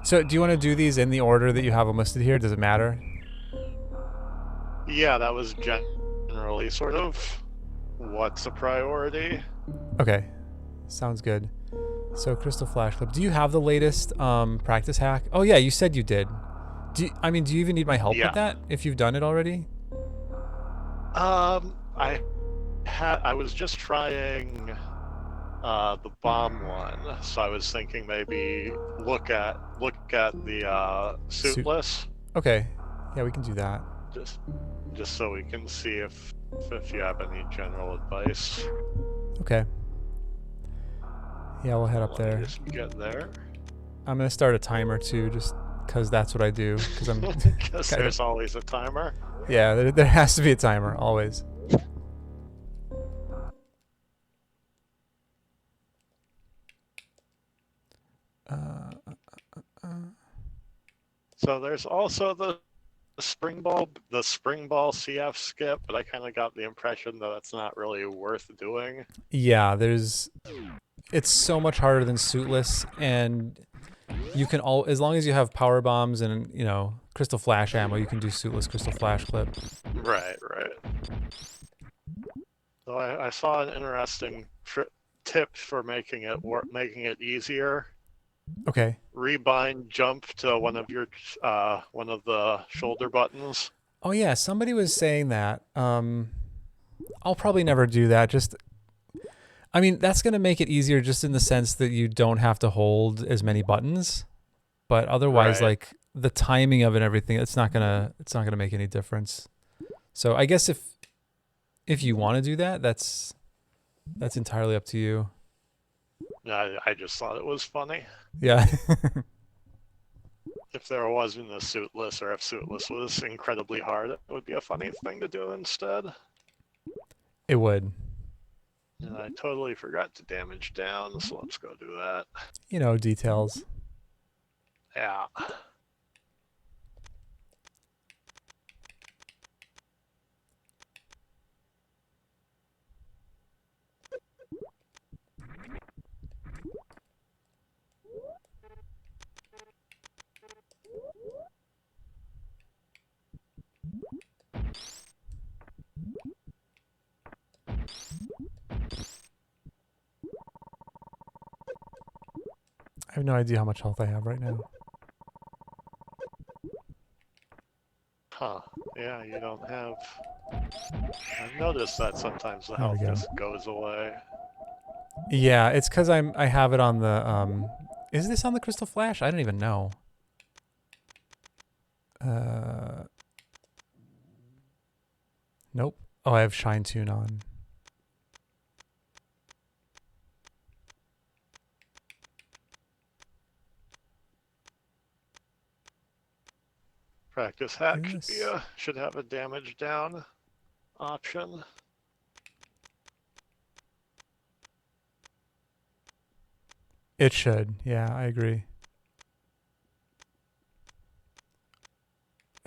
So do you want to do these in the order that you have them listed here? Does it matter? Yeah, that was generally sort of what's a priority. Okay, sounds good. So crystal flash clip. Do you have the latest practice hack? Oh yeah, you said you did. Do you even need my help with Yeah. that if you've done it already? I was just trying the bomb one, so I was thinking maybe look at the Suit. suitless, Okay. Yeah, we can do that. just just so we can see if you have any general advice. Okay. Yeah, we'll head up Let me there. just get there, I'm gonna start a timer too, just because that's what I do. Because I'm because kind of there's always a timer. yeah. There has to be a timer always. Uh, So there's also the spring ball CF skip, but I kind of got the impression that that's not really worth doing. yeah, it's so much harder than suitless, and you can all as long as you have power bombs and crystal flash ammo, you can do suitless crystal flash clip. Right, right. So I saw an interesting tip for making it easier. Okay. Rebind jump to one of the shoulder buttons. Oh yeah, somebody was saying that. I'll probably never do that. Just I mean, that's going to make it easier just in the sense that you don't have to hold as many buttons, but otherwise Right. like the timing of it and everything, it's not going to make any difference. So I guess if you want to do that, that's entirely up to you. I just thought it was funny. Yeah. If there wasn't a suitless, or if suitless was incredibly hard, it would be a funny thing to do instead. It would. And I totally forgot to damage down, so let's go do that. Details. Yeah. I have no idea how much health I have right now. Huh. Yeah, you don't have. I've noticed that sometimes the There we health go. just goes away. Yeah, it's because I have it on the Is this on the crystal flash? I don't even know. Uh, nope. Oh, I have shine tune on. Practice hack This should have a damage down option. it should. Yeah, I agree.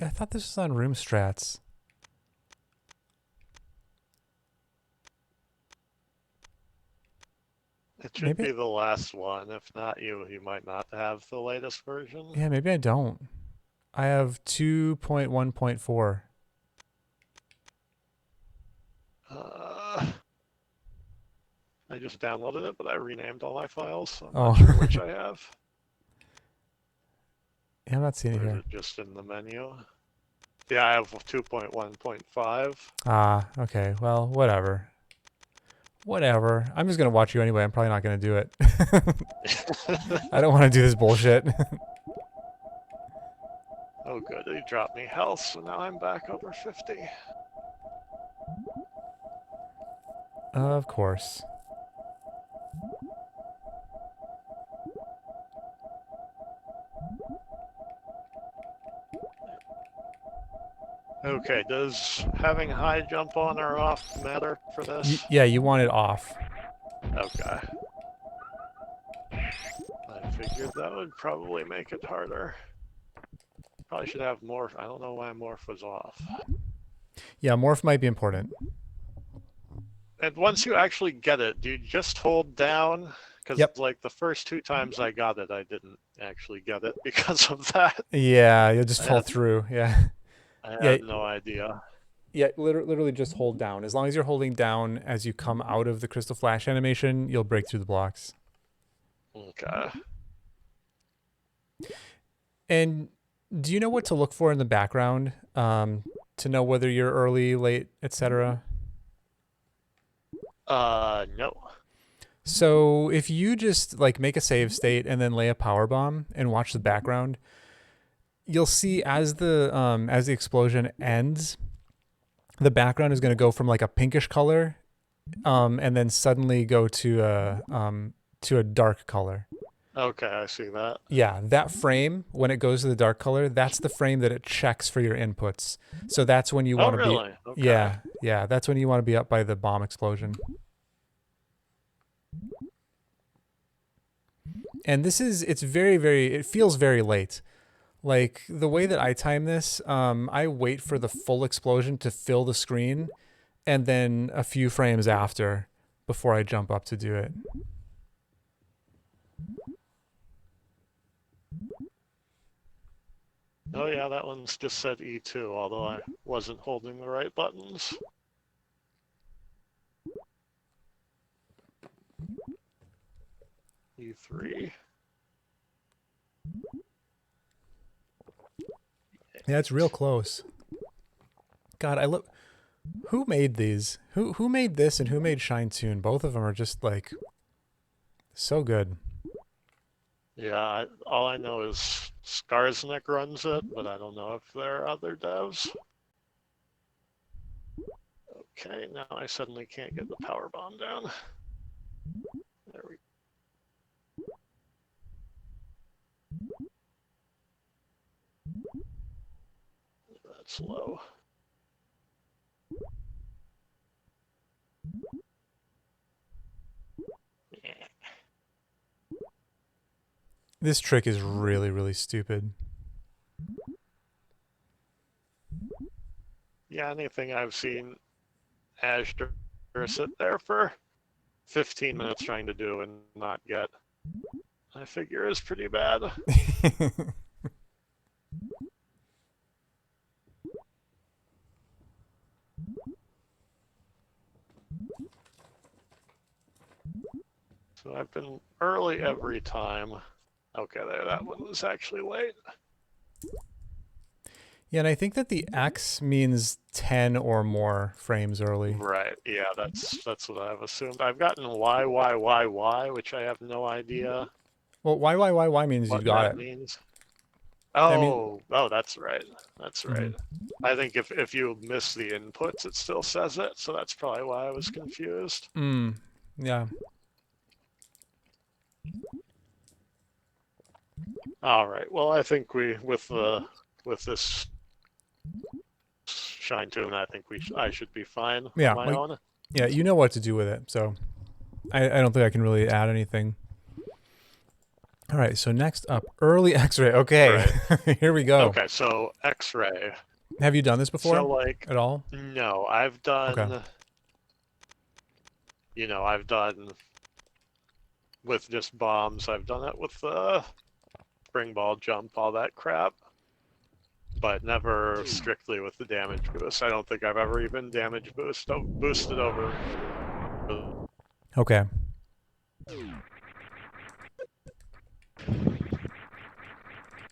I thought this was on room strats. It should Maybe be the last one. If not, you might not have the latest version. yeah, maybe I don't. I have 2.1.4. Uh, I just downloaded it, but I renamed all my files, so I'm Oh, not sure which I have. yeah, I'm not seeing it Or is here. it just in the menu? Yeah, I have 2.1.5. Ah, okay. Well, whatever. Whatever. I'm just gonna watch you anyway. I'm probably not gonna do it. I don't want to do this bullshit. Oh, good. He dropped me health, so now I'm back over 50. Of course. Okay, does having high jump on or off matter for this? Yeah, you want it off. Okay. I figured that would probably make it harder. Probably should have morph. I don't know why morph was off. Yeah, morph might be important. And once you actually get it, do you just hold down Because Yep. like the first 2 times I got it, I didn't actually get it because of that. Yeah, you'll just I fall had through. Yeah. I Yeah. had no idea. Yeah, literally just hold down. As long as you're holding down as you come out of the crystal flash animation, you'll break through the blocks. Okay. And do you know what to look for in the background to know whether you're early, late, etc.? No. So if you just like make a save state and then lay a power bomb and watch the background, you'll see as the explosion ends, the background is going to go from like a pinkish color, and then suddenly go to a dark color. Okay, I see that. Yeah, that frame when it goes to the dark color, that's the frame that it checks for your inputs. So that's when you Oh, want to be. really? Okay. Yeah, that's when you want to be up by the bomb explosion. And it's very, it feels very late. Like the way that I time this, I wait for the full explosion to fill the screen and then a few frames after before I jump up to do it. Oh yeah, that one's just said E2, although I wasn't holding the right buttons. E3. Yeah, it's real close. God, I look. Who made these? Who made this and who made Shine Tune? Both of them are just like so good. Yeah, all I know is Skarsnik runs it, but I don't know if there are other devs. Okay, now I suddenly can't get the power bomb down. There we go. That's low. Yeah. This trick is really stupid. Yeah, anything I've seen Azure sit there for 15 minutes trying to do and not get, I figure is pretty bad. So I've been early every time. Okay, there, that one was actually late. Yeah, and I think that the X means 10 or more frames early. Right, yeah, that's what I've assumed. I've gotten Y, which I have no idea Well, why means you what got that it. means. I mean, Oh, that's right. That's right. I think if you miss the inputs, it still says it, so that's probably why I was confused. yeah. All right. Well, I think with this Shine Tune, I think I should be fine Yeah, on my like, own. yeah, you know what to do with it, so I don't think I can really add anything. All right, so next up, early X-ray. Okay, right. Here we go. Okay, so X-ray. Have you done this before? So like at all? No, I've done. Okay. I've done with just bombs. I've done it with spring ball jump, all that crap, but never strictly with the damage boost. I don't think I've ever even damage boosted over. Okay.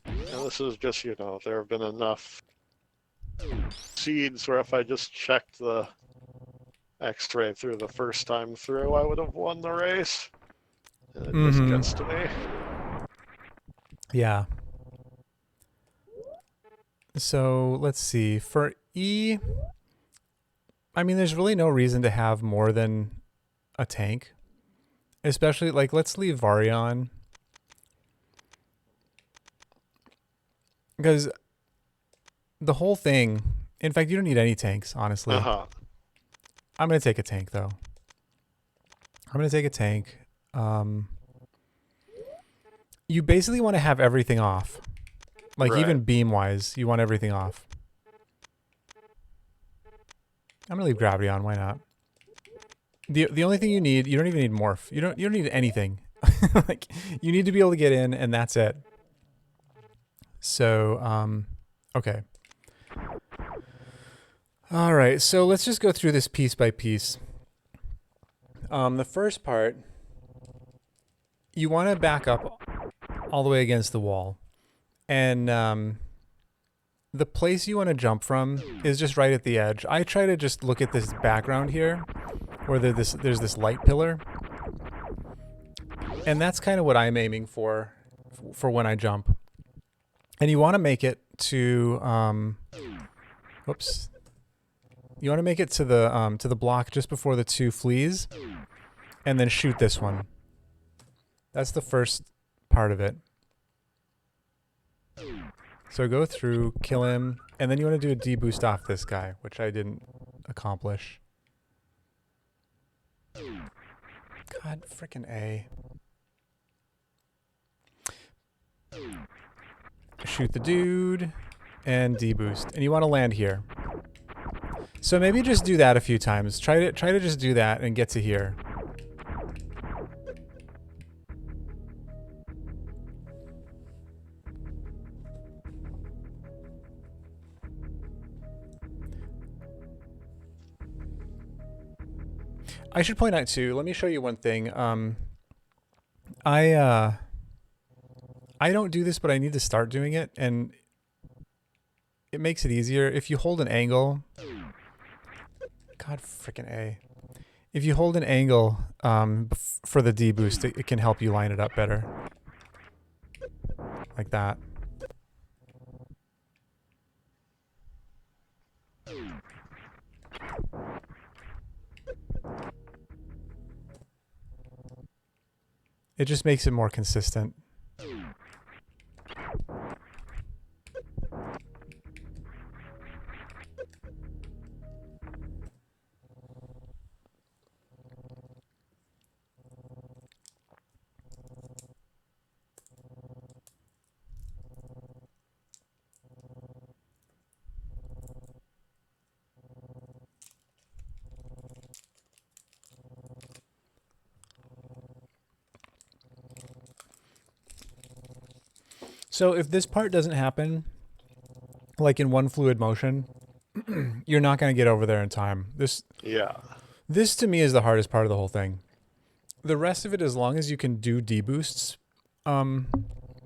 And this is just, there have been enough seeds where if I just checked the X-ray through the first time through, I would have won the race. And it just gets to me. Yeah. So let's see. For E, I mean, there's really no reason to have more than a tank. Especially, like, let's leave Varian. Because the whole thing, in fact, you don't need any tanks, honestly. Uh-huh. I'm going to take a tank, though. I'm going to take a tank. You basically want to have everything off. Like, right. even beam-wise, you want everything off. I'm going to leave gravity on. Why not? The only thing you don't even need morph. You don't need anything. Like, you need to be able to get in, and that's it. So, okay. All right, so let's just go through this piece by piece. The first part, you want to back up all the way against the wall. And the place you want to jump from is just right at the edge. I try to just look at this background here, where there's this light pillar. And that's kind of what I'm aiming for when I jump. And you want to make it to, whoops. You want to make it to the block just before the 2 fleas, and then shoot this one. That's the first part of it. So go through, kill him, and then you want to do a deboost off this guy, which I didn't accomplish. God, frickin' A. Shoot the dude, and deboost. And you want to land here. So maybe just do that a few times. Try to just do that and get to here. I should point out too, let me show you one thing. I don't do this, but I need to start doing it, and it makes it easier. If you hold an angle, God frickin' A. If you hold an angle for the deboost, it can help you line it up better. Like that. It just makes it more consistent. So if this part doesn't happen, like in one fluid motion, you're not going to get over there in time. This to me is the hardest part of the whole thing. The rest of it, as long as you can do deboosts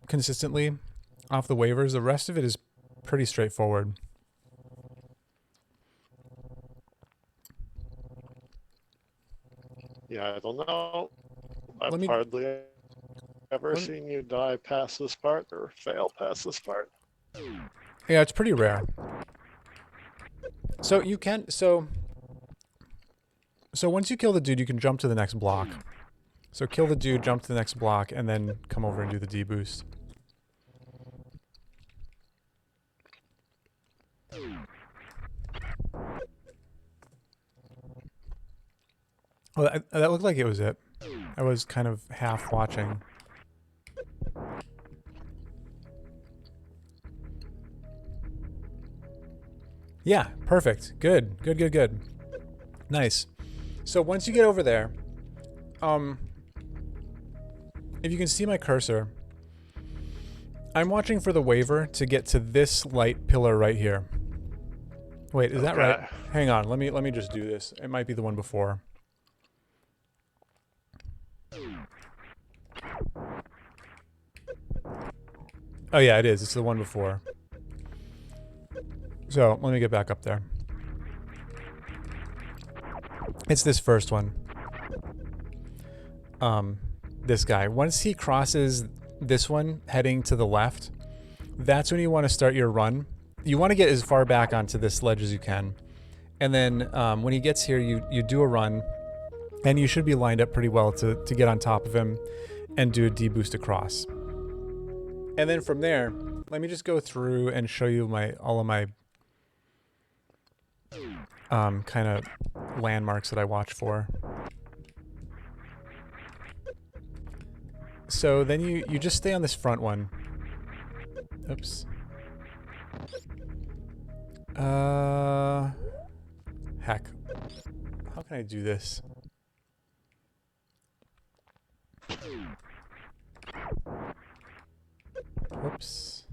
consistently off the waivers, the rest of it is pretty straightforward. Yeah, I don't know. I've hardly ever seen you die past this part or fail past this part. Yeah, it's pretty rare. So you can, so once you kill the dude, you can jump to the next block. So kill the dude, jump to the next block, and then come over and do the deboost. Well, that looked like it was it. I was kind of half watching. Yeah, perfect. Good. Nice. So once you get over there, if you can see my cursor, I'm watching for the waiver to get to this light pillar right here. Wait, is that right? Hang on, let me just do this. It might be the one before. Oh yeah, it is. It's the one before. So let me get back up there. It's this first one. This guy. Once he crosses this one heading to the left, that's when you want to start your run. You want to get as far back onto this ledge as you can. And then when he gets here, you do a run, and you should be lined up pretty well to get on top of him and do a deboost across. And then from there, let me just go through and show you all of my kind of landmarks that I watch for. So then you just stay on this front one. Oops. Heck. How can I do this? Whoops.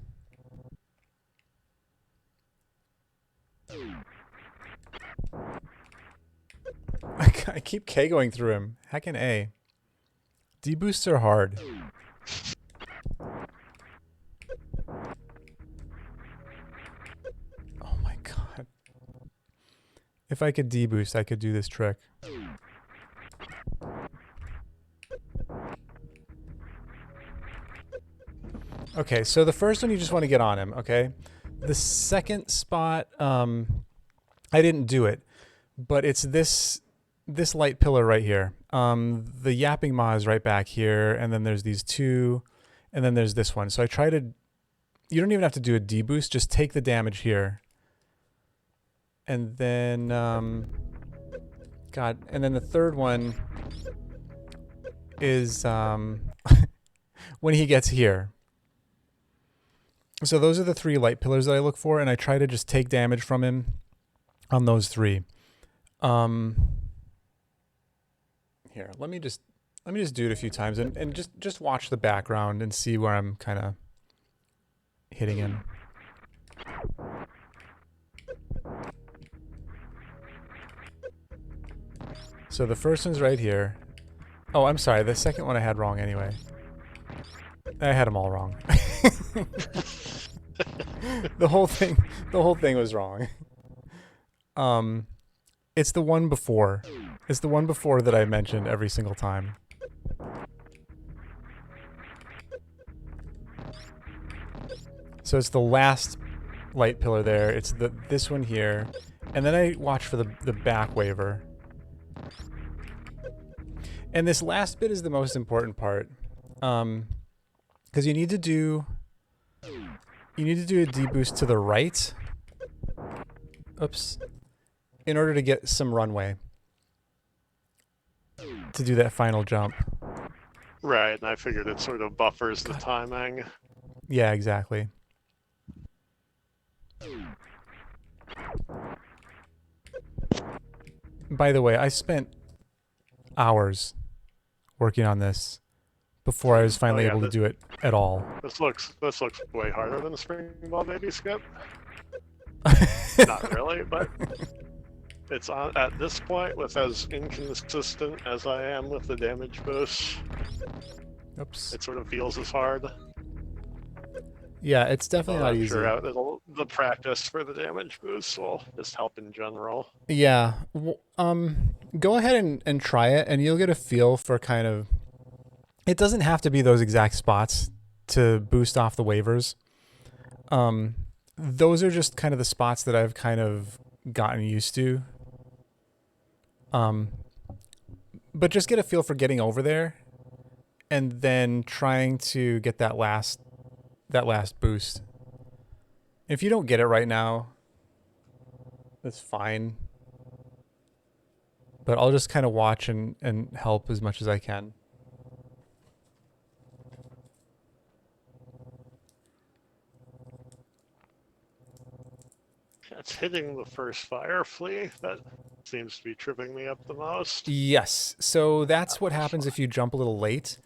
I keep K going through him. Heckin' A. D-boosts are hard. Oh my god. If I could D-boost, I could do this trick. Okay, so the first one you just want to get on him, okay? The second spot, I didn't do it, but it's this light pillar right here. The yapping maw is right back here, and then there's these two, and then there's this one. So I try to, you don't even have to do a D-boost, just take the damage here. And then, God, and then the third one is when he gets here. So those are the three light pillars that I look for, and I try to just take damage from him on those three. Here, let me just do it a few times and just watch the background and see where I'm kind of hitting him. So the first one's right here. Oh, I'm sorry. The second one I had wrong anyway. I had them all wrong. The whole thing was wrong. It's the one before. It's the one before that I mentioned every single time. So it's the last light pillar there. It's this one here. And then I watch for the back waver. And this last bit is the most important part. Because you need to do a deboost to the right. Oops. In order to get some runway. To do that final jump. Right, and I figured it sort of buffers the timing. Yeah, exactly. By the way, I spent hours working on this before I was finally able to do it at all. This looks way harder than the Springball Baby Skip. Not really, but it's on at this point with as inconsistent as I am with the damage boost. Oops. It sort of feels as hard. Yeah, it's definitely not easy. Sure, the practice for the damage boost will just help in general. Yeah. Go ahead and try it, and you'll get a feel for kind of. It doesn't have to be those exact spots to boost off the waivers. Those are just kind of the spots that I've kind of gotten used to. But just get a feel for getting over there, and then trying to get that last boost. If you don't get it right now, that's fine. But I'll just kind of watch and help as much as I can. It's hitting the first fire flea that seems to be tripping me up the most. Yes. So that's what happens if you jump a little late.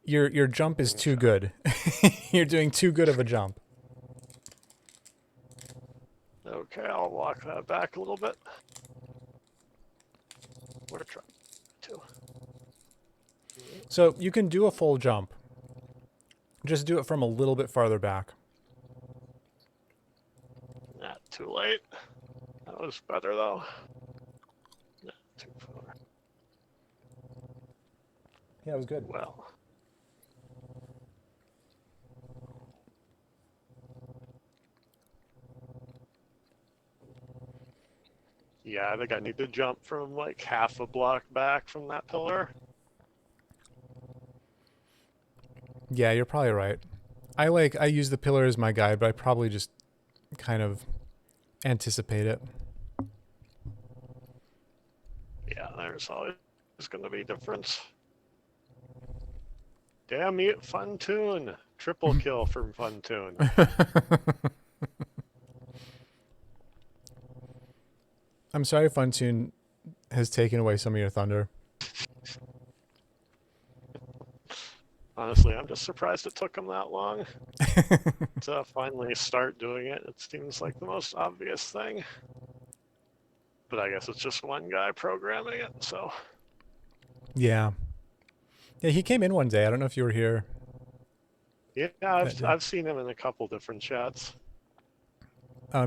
Your jump is too good. You're doing too good of a jump. Okay, I'll walk that back a little bit. We're trying to. So you can do a full jump. Just do it from a little bit farther back. Not too late. That was better though. Not too far. Yeah, it was good. Well. Yeah, I think I need to jump from like half a block back from that pillar. Yeah, you're probably right. I use the pillar as my guide, but I probably just kind of anticipate it. Yeah, there's always going to be a difference. Damn you, Fun Tune! Triple kill from Fun Tune. I'm sorry Funtune has taken away some of your thunder. honestly, I'm just surprised it took them that long to finally start doing it. It seems like the most obvious thing. But I guess it's just one guy programming it, so. Yeah. Yeah, he came in one day. I don't know if you were here Yeah, that day. I've seen him in a couple different chats.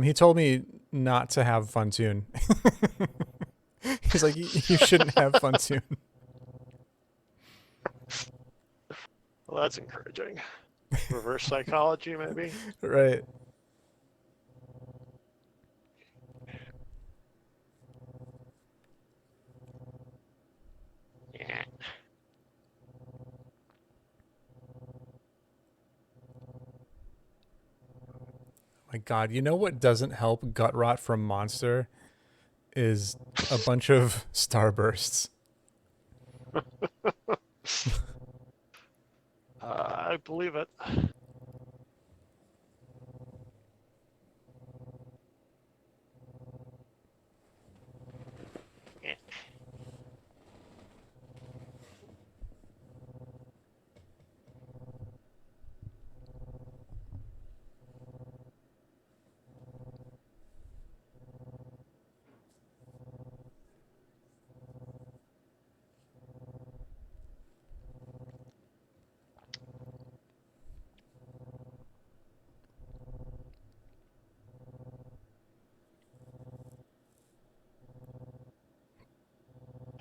He told me not to have Funtune. He's like, you shouldn't have Funtune. Well, that's encouraging. Reverse psychology, maybe? Right. Yeah. My God, you know what doesn't help gut rot from Monster is a bunch of starbursts. I believe it. Yeah.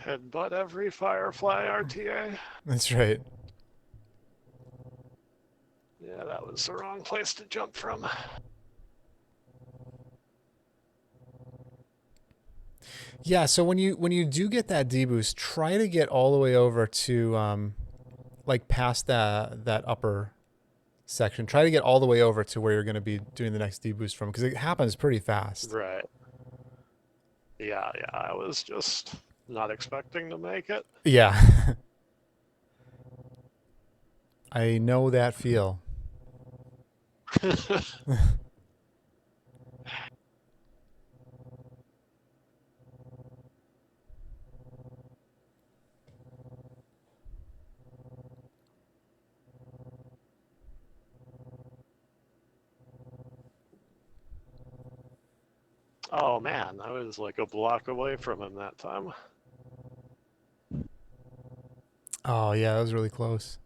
Headbutt every Firefly RTA. That's right. Yeah, that was the wrong place to jump from. Yeah, so when you do get that deboost, try to get all the way over to like past that upper section. Try to get all the way over to where you're going to be doing the next deboost from, because it happens pretty fast. Right. Yeah, I was just not expecting to make it. Yeah. I know that feel. Oh man, I was like a block away from him that time. Oh, yeah, that was really close.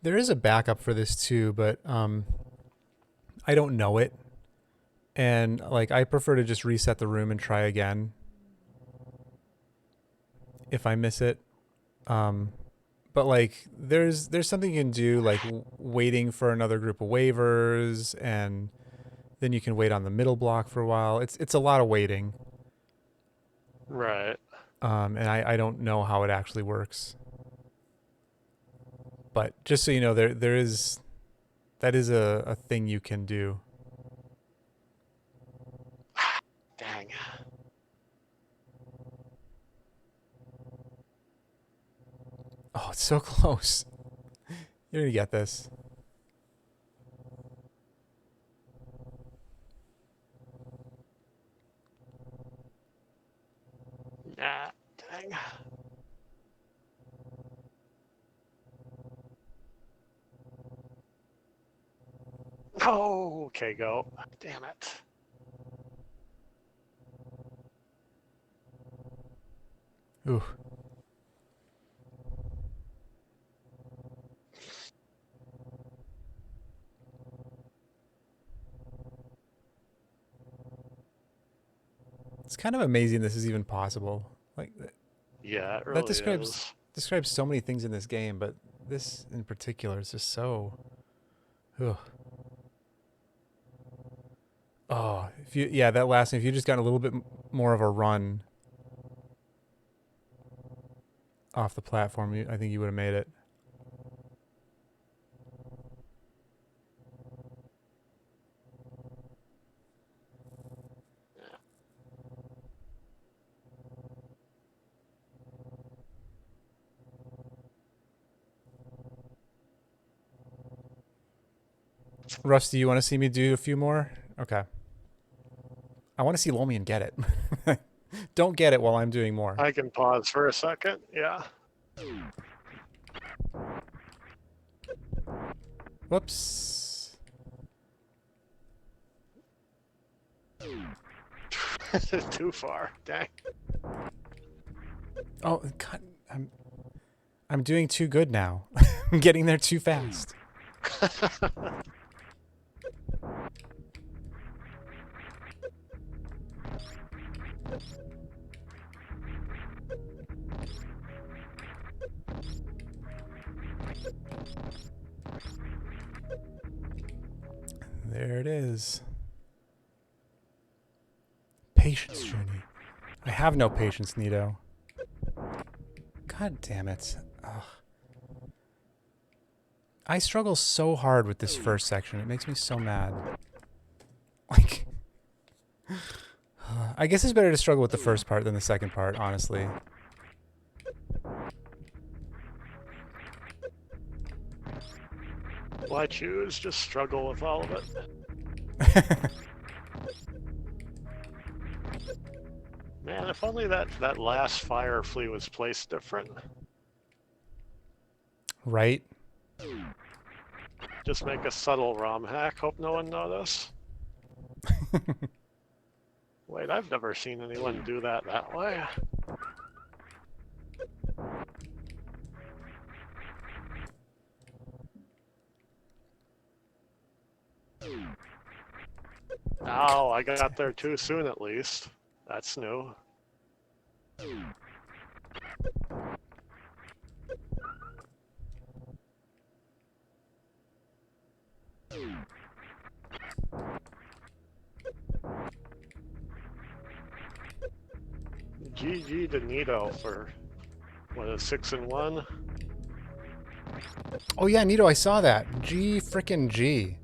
There is a backup for this too, but I don't know it. And like I prefer to just reset the room and try again if I miss it. Um, but like there's something you can do, like waiting for another group of waivers, and then you can wait on the middle block for a while. It's a lot of waiting. Right. And I don't know how it actually works. But just so you know, there is that is a thing you can do. Dang. Oh, it's so close. You're gonna get this. Nah, dang. Oh, okay, go. Damn it. Ooh. It's kind of amazing this is even possible. Like Yeah, it that really describes is. describes so many things in this game, but this in particular is just so. Ugh. Oh, if you that last one, if you just got a little bit more of a run off the platform, I think you would have made it. Rusty, you want to see me do a few more? Okay. I want to see Lomion get it. Don't get it while I'm doing more. I can pause for a second. Yeah. Whoops. Too far. Dang. Oh God, I'm doing too good now. I'm getting there too fast. There it is. Patience journey. I have no patience, Nito. God damn it. Ugh. I struggle so hard with this first section. It makes me so mad. Like, I guess it's better to struggle with the first part than the second part, honestly. Why choose? Just struggle with all of it. Man, if only that last fire flea was placed different. Right? Just make a subtle ROM hack. Hope no one noticed. Wait, I've never seen anyone do that way. Oh, I got there too soon at least. That's new. GG to Nito for, what, a 6-1? Oh yeah, Nito, I saw that. G frickin' G.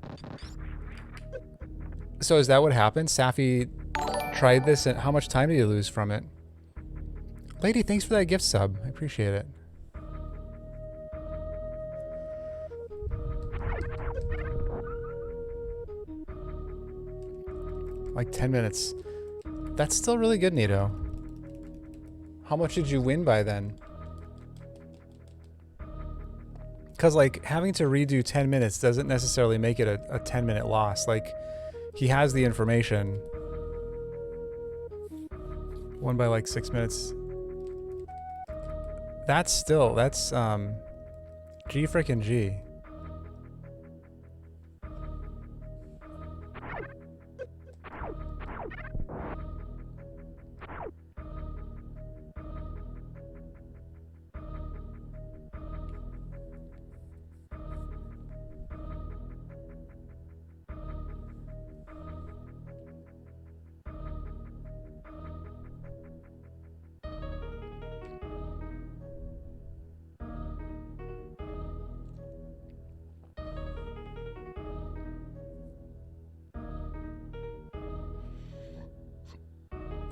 So is that what happened? Safi tried this, and how much time did he lose from it? Lady, thanks for that gift sub. I appreciate it. Like 10 minutes. That's still really good, Nito. How much did you win by then? Because, like, having to redo 10 minutes doesn't necessarily make it a 10-minute loss. Like, he has the information. Won by, like, 6 minutes. That's G frickin' G.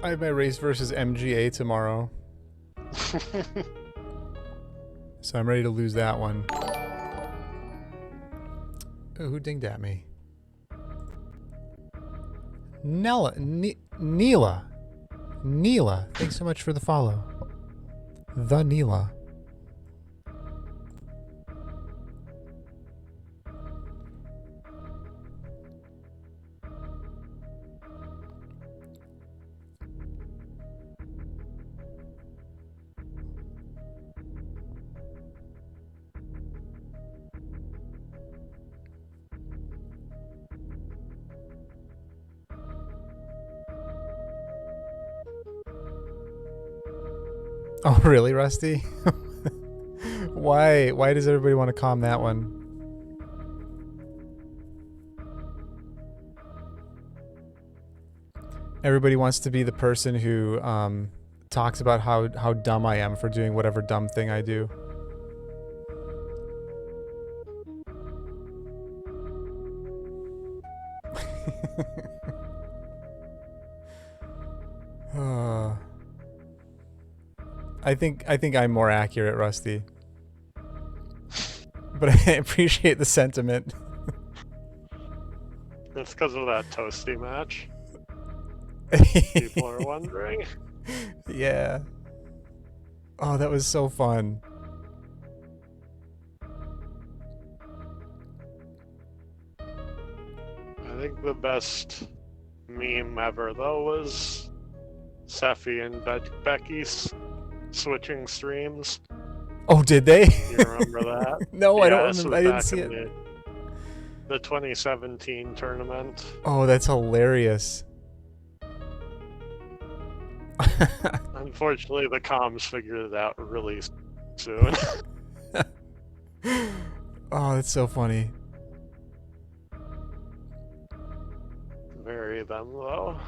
I have my race versus MGA tomorrow. So I'm ready to lose that one. Ooh, who dinged at me? Neela. Thanks so much for the follow. The Neela. Oh, really, Rusty? Why does everybody want to calm that one? Everybody wants to be the person who talks about how dumb I am for doing whatever dumb thing I do. I think I'm more accurate, Rusty. But I appreciate the sentiment. It's because of that toasty match. People are wondering. Yeah. Oh, that was so fun. I think the best meme ever, though, was Seffi and Becky switching streams. Oh, did they? You remember that? No, I don't Yeah, this remember. was I didn't back see in it. the 2017 tournament. Oh, that's hilarious. Unfortunately, the comms figured it out really soon. Oh, that's so funny. Marry them, though.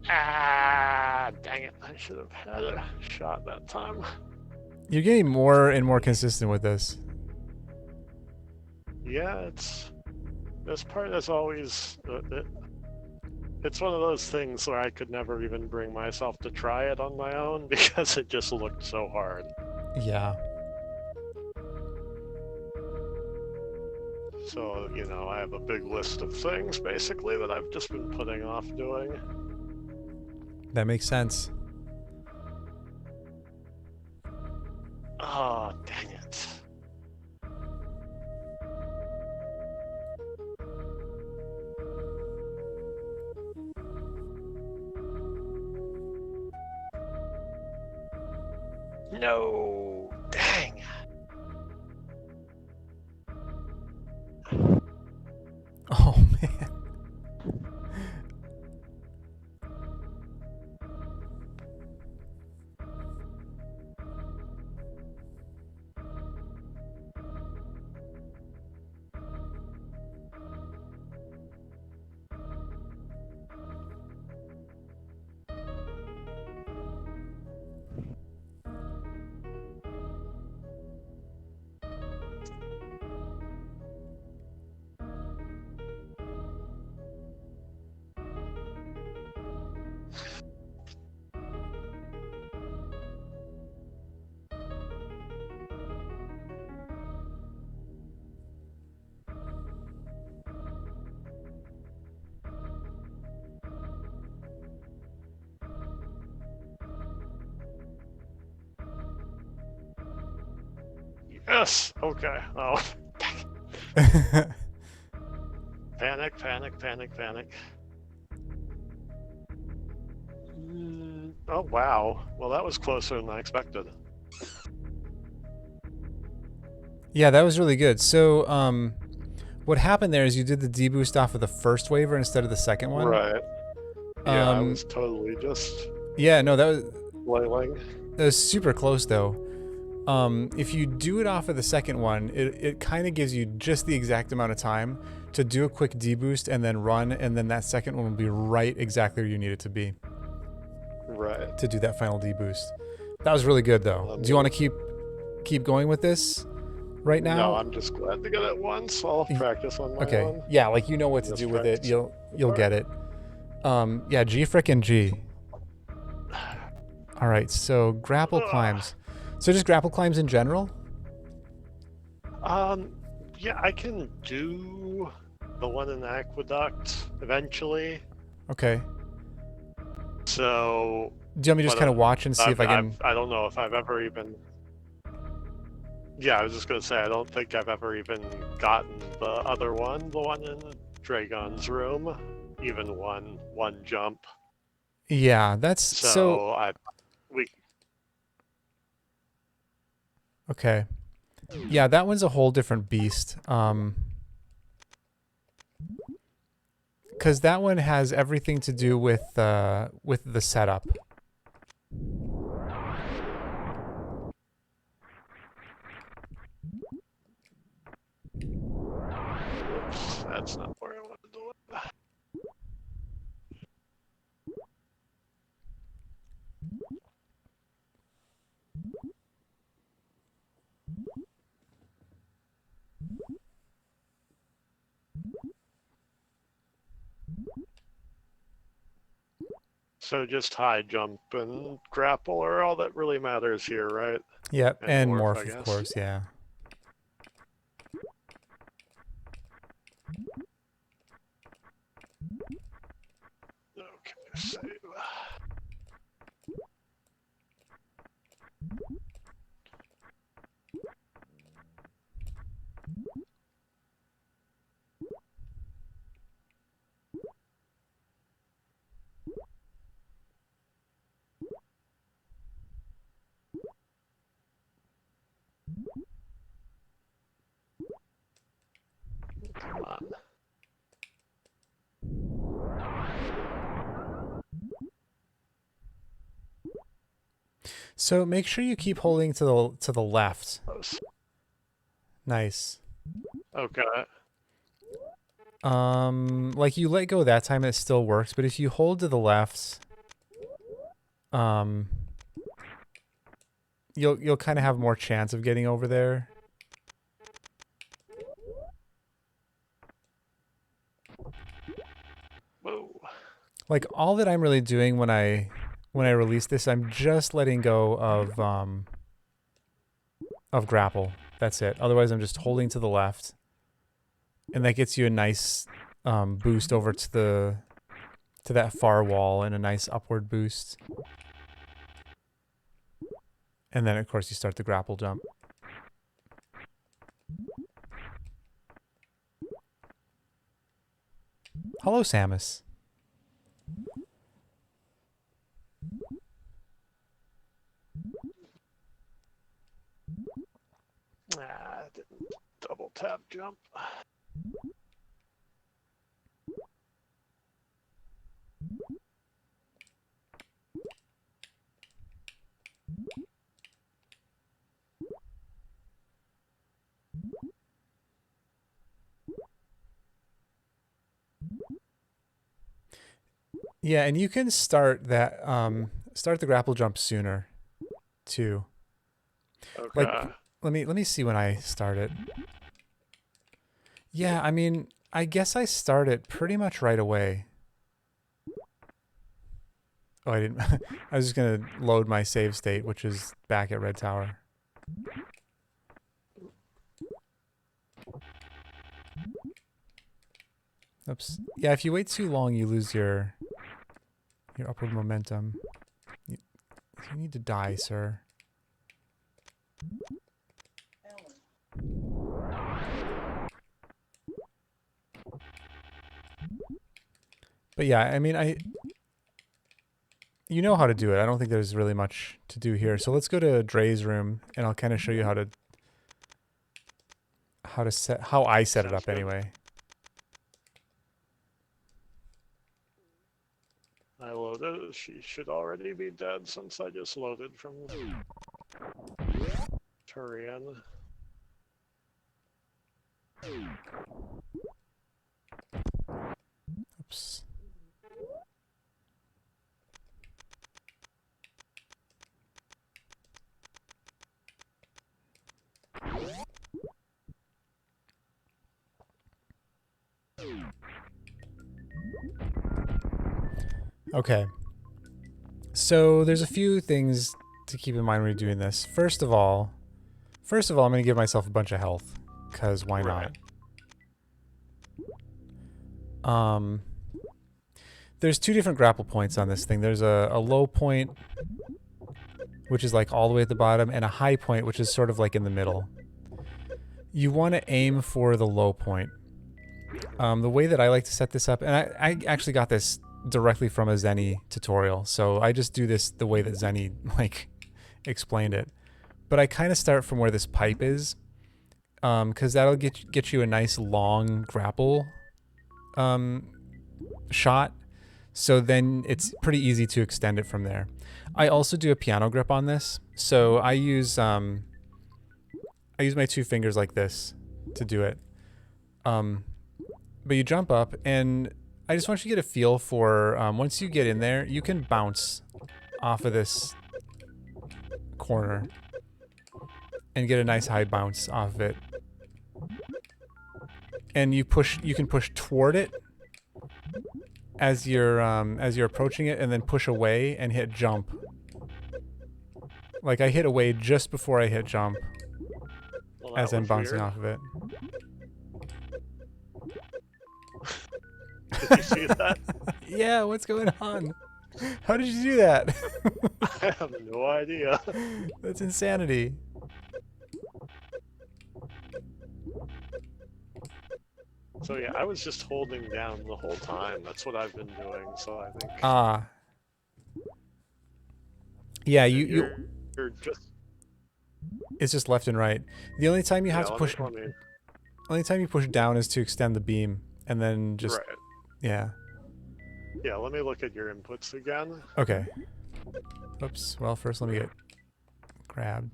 Ah, dang it. I should have had a shot that time. You're getting more and more consistent with this. Yeah, this part is always... It's one of those things where I could never even bring myself to try it on my own because it just looked so hard. Yeah. So, you know, I have a big list of things, basically, that I've just been putting off doing. That makes sense. Oh, dang it. No! Dang! Oh, man. Yes! Okay. Oh. Panic, panic, panic, panic. Oh, wow. Well, that was closer than I expected. Yeah, that was really good. So, what happened there is you did the deboost off of the first waiver instead of the second one. Right. Yeah, I was totally just Yeah, no, that flailing. was super close though. If you do it off of the second one, it kind of gives you just the exact amount of time to do a quick deboost and then run, and then that second one will be right exactly where you need it to be. Right. To do that final deboost. That was really good though. Do you want to keep going with this right now? No, I'm just glad to get it once. I'll practice on my own. Yeah, like you know what to Just do with it. practice. You'll get it. Yeah, G frickin' G. All right, so grapple climbs. So just grapple climbs in general? Yeah, I can do the one in the aqueduct eventually. Okay. So. Do you want me to just kind of watch and see if I can? I don't know if I've ever even. Yeah, I was just gonna say I don't think I've ever even gotten the other one, the one in Dragon's room, even one jump. Yeah, that's so. Okay. Yeah, that one's a whole different beast. Because that one has everything to do with the setup. Oops, that's not where I want to do it. So just high jump and grapple are all that really matters here, right? Yep, and morph, I guess. of course, yeah. on. So make sure you keep holding to the left. Nice. Okay. Like you let go that time, it still works, but if you hold to the left, you'll kind of have more chance of getting over there. Whoa. Like all that I'm really doing when I release this, I'm just letting go of grapple. That's it. Otherwise, I'm just holding to the left, and that gets you a nice boost over to that far wall and a nice upward boost. And then, of course, you start the grapple jump. Hello, Samus. Ah, didn't double tap jump. Yeah, and you can start that start the grapple jump sooner too. Okay. Like let me see when I start it. Yeah, I mean, I guess I start it pretty much right away. Oh, I didn't I was just going to load my save state, which is back at Red Tower. Oops. Yeah, if you wait too long, you lose your upward momentum. You need to die, sir. But yeah, I mean, you know how to do it. I don't think there's really much to do here. So let's go to Dre's room, and I'll kind of show you how I set it Sounds up good. anyway. I loaded. She should already be dead since I just loaded from Turian. Oops. Okay. So there's a few things to keep in mind when you're doing this. First of all, I'm going to give myself a bunch of health, because why Right. not? There's two different grapple points on this thing. There's a low point, which is like all the way at the bottom, and a high point, which is sort of like in the middle. You want to aim for the low point. The way that I like to set this up, and I actually got this directly from a Zenny tutorial, so I just do this the way that Zenny like explained it. But I kind of start from where this pipe is, because that'll get you a nice long grapple shot. So then it's pretty easy to extend it from there. I also do a piano grip on this, so I use my two fingers like this to do it. But you jump up, and I just want you to get a feel for once you get in there, you can bounce off of this corner and get a nice high bounce off of it. And you can push toward it as you're approaching it, and then push away and hit jump. Like I hit away just before I hit jump, Well, as I'm bouncing weird. off of it. Did you see that? Yeah, what's going on? How did you do that? I have no idea. That's insanity. So yeah, I was just holding down the whole time. That's what I've been doing. So I think. Yeah, you're just. It's just left and right. The only time you have to push. Let me only time you push down is to extend the beam, and then just Right. yeah. Yeah, let me look at your inputs again. Okay. Oops. Well, first let me get grabbed.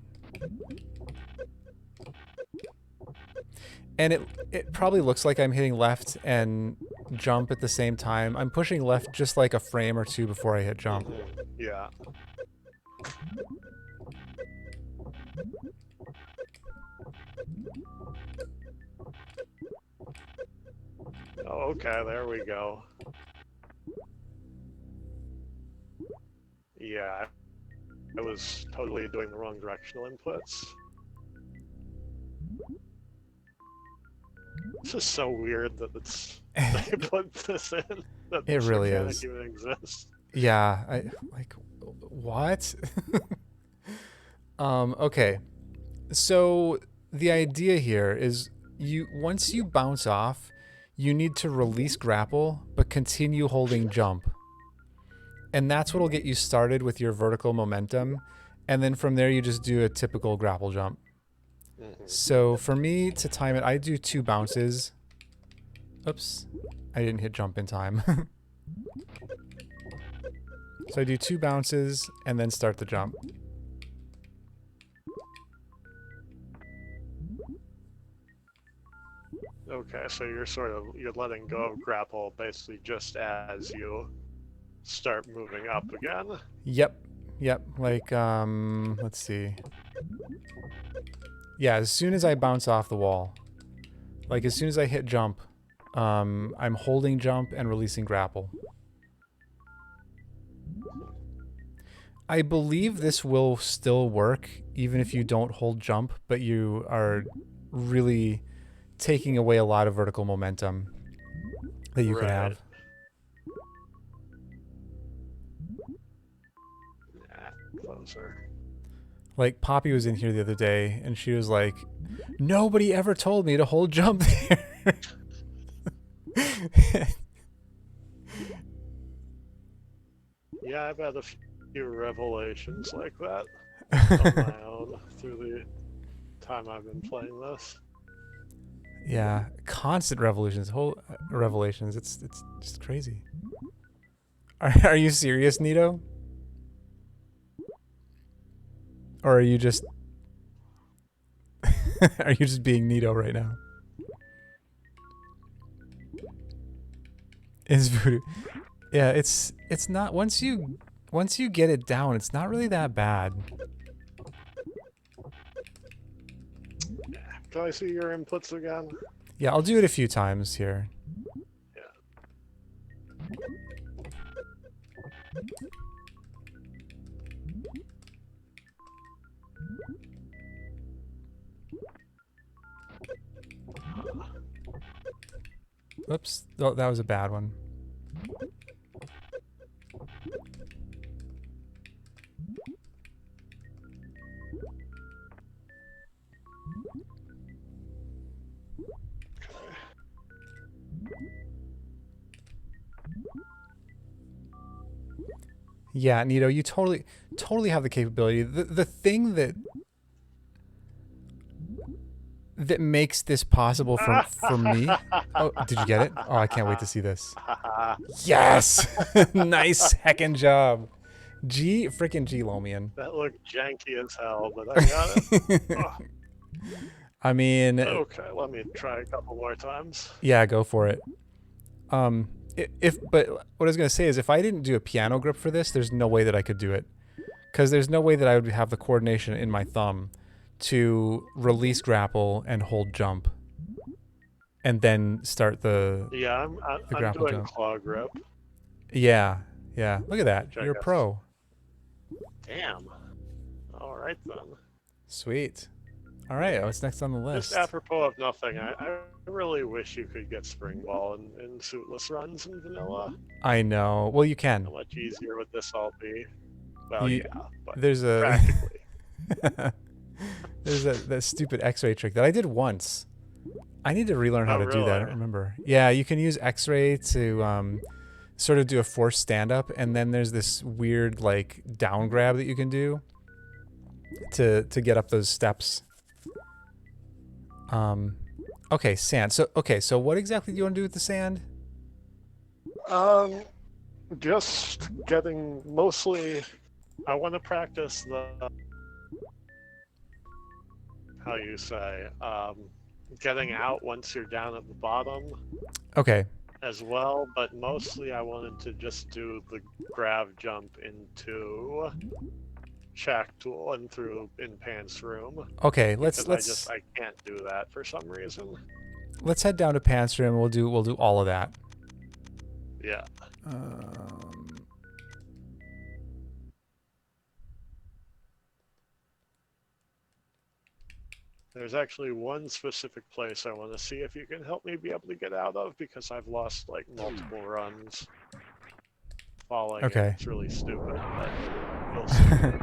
And it probably looks like I'm hitting left and jump at the same time. I'm pushing left just like a frame or two before I hit jump. Yeah. Oh, okay, there we go. Yeah, I was totally doing the wrong directional inputs. It's just so weird that they put this in, that It this really mechanic is. even exists. Yeah, what? Okay. So the idea here is once you bounce off, you need to release grapple, but continue holding jump. And that's what'll get you started with your vertical momentum. And then from there, you just do a typical grapple jump. So for me to time it, I do 2 bounces. Oops, I didn't hit jump in time. So I do 2 bounces and then start the jump. Okay, so you're letting go of grapple basically just as you start moving up again. Yep. Like, let's see. Yeah, as soon as I bounce off the wall, like as soon as I hit jump, I'm holding jump and releasing grapple. I believe this will still work even if you don't hold jump, but you are really taking away a lot of vertical momentum that you could have. Closer. Like Poppy was in here the other day and she was like, nobody ever told me to hold jump there. Yeah, I've had a few revelations like that on my own through the time I've been playing this. Yeah, constant revelations. It's just crazy. Are you serious, Nito? Or are you just are you just being Nito right now? Is voodoo? Yeah, it's not once you get it down, it's not really that bad. Can I see your inputs again? Yeah, I'll do it a few times here. Oops, oh, that was a bad one. Yeah, Nito, you totally have the capability. The thing that makes this possible for me. Oh, did you get it? Oh, I can't wait to see this. Yes! Nice heckin' job. Frickin' G, Lomian. That looked janky as hell, but I got it. Oh. I mean... Okay, let me try a couple more times. Yeah, go for it. But what I was going to say is if I didn't do a piano grip for this, there's no way that I could do it. Because there's no way that I would have the coordination in my thumb to release grapple and hold jump. And then start the I'm doing jump. claw grip. Yeah. Look at that. You're a pro. Damn. All right then. Sweet. All right, what's next on the list? Just apropos of nothing, I really wish you could get Spring Ball in suitless runs in vanilla. I know. Well, you can. How much easier would this all be? Well, yeah, but there's a practically. There's that stupid X-ray trick that I did once. I need to relearn how to do that. I don't remember. Yeah, you can use X-ray to sort of do a forced stand-up, and then there's this weird like down grab that you can do to get up those steps. Okay, sand. So what exactly do you want to do with the sand? Just getting mostly. I want to practice the how you say getting out once you're down at the bottom Okay. as well, but mostly I wanted to just do the grav jump into Shack Tool and through in Pants room Okay, because I can't do that for some reason. let's head down to Pants Room. We'll do all of that. Yeah. There's actually one specific place I want to see if you can help me be able to get out of because I've lost like multiple runs falling and Okay. it's really stupid, but we'll see.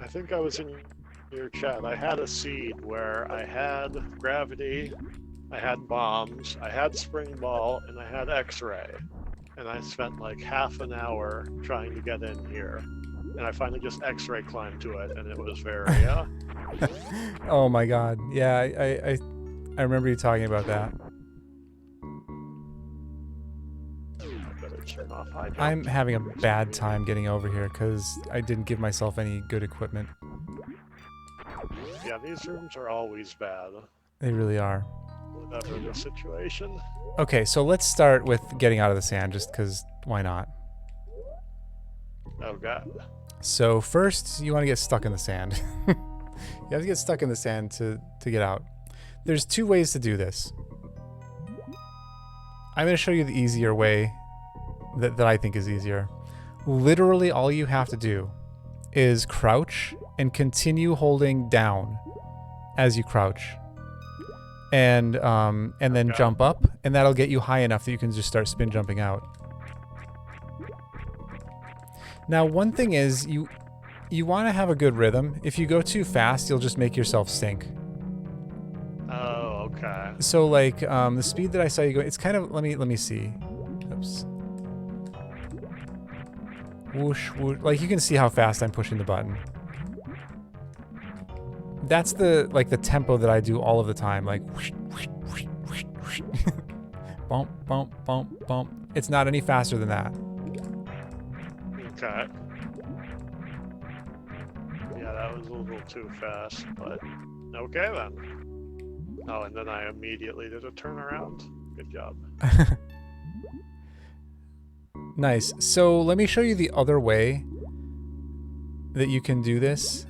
I think I was in your chat. I had a seed where I had gravity, I had bombs, I had spring ball, and I had X-ray. And I spent like half an hour trying to get in here. And I finally just X-ray climbed to it, and it was very, Oh my god. Yeah, I remember you talking about that. I better turn off high jump. I'm having a bad time getting over here because I didn't give myself any good equipment. Yeah, these rooms are always bad, They really are. whatever the situation. Okay, so let's start with getting out of the sand just because why not? Oh god. So first, you want to get stuck in the sand. You have to get stuck in the sand to get out. There's two ways to do this. I'm going to show you the easier way that I think is easier. Literally all you have to do is crouch and continue holding down as you crouch. And then jump up, and that'll get you high enough that you can just start spin jumping out. Now, one thing is you want to have a good rhythm. If you go too fast, you'll just make yourself sink. Oh, okay. So like the speed that I saw you go, it's kind of let me see. Oops. Whoosh, whoosh. Like you can see how fast I'm pushing the button. That's the tempo that I do all of the time. Like whoosh, whoosh, whoosh, whoosh, whoosh. Bump, bump, bump, bump. It's not any faster than that. Okay. Yeah, that was a little too fast, but okay then. Oh, and then I immediately did a turnaround. Good job. Nice. So let me show you the other way that you can do this.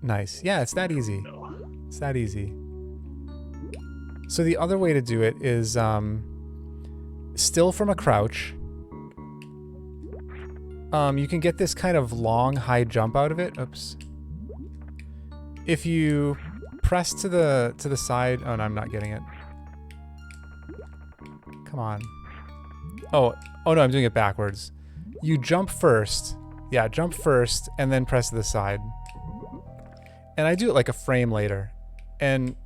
Nice. Yeah, it's that easy. It's that easy. So the other way to do it is still from a crouch. You can get this kind of long high jump out of it. Oops. If you press to the side. Oh no, I'm not getting it. Come on. Oh no, I'm doing it backwards. You jump first. Yeah, jump first and then press to the side. And I do it like a frame later. And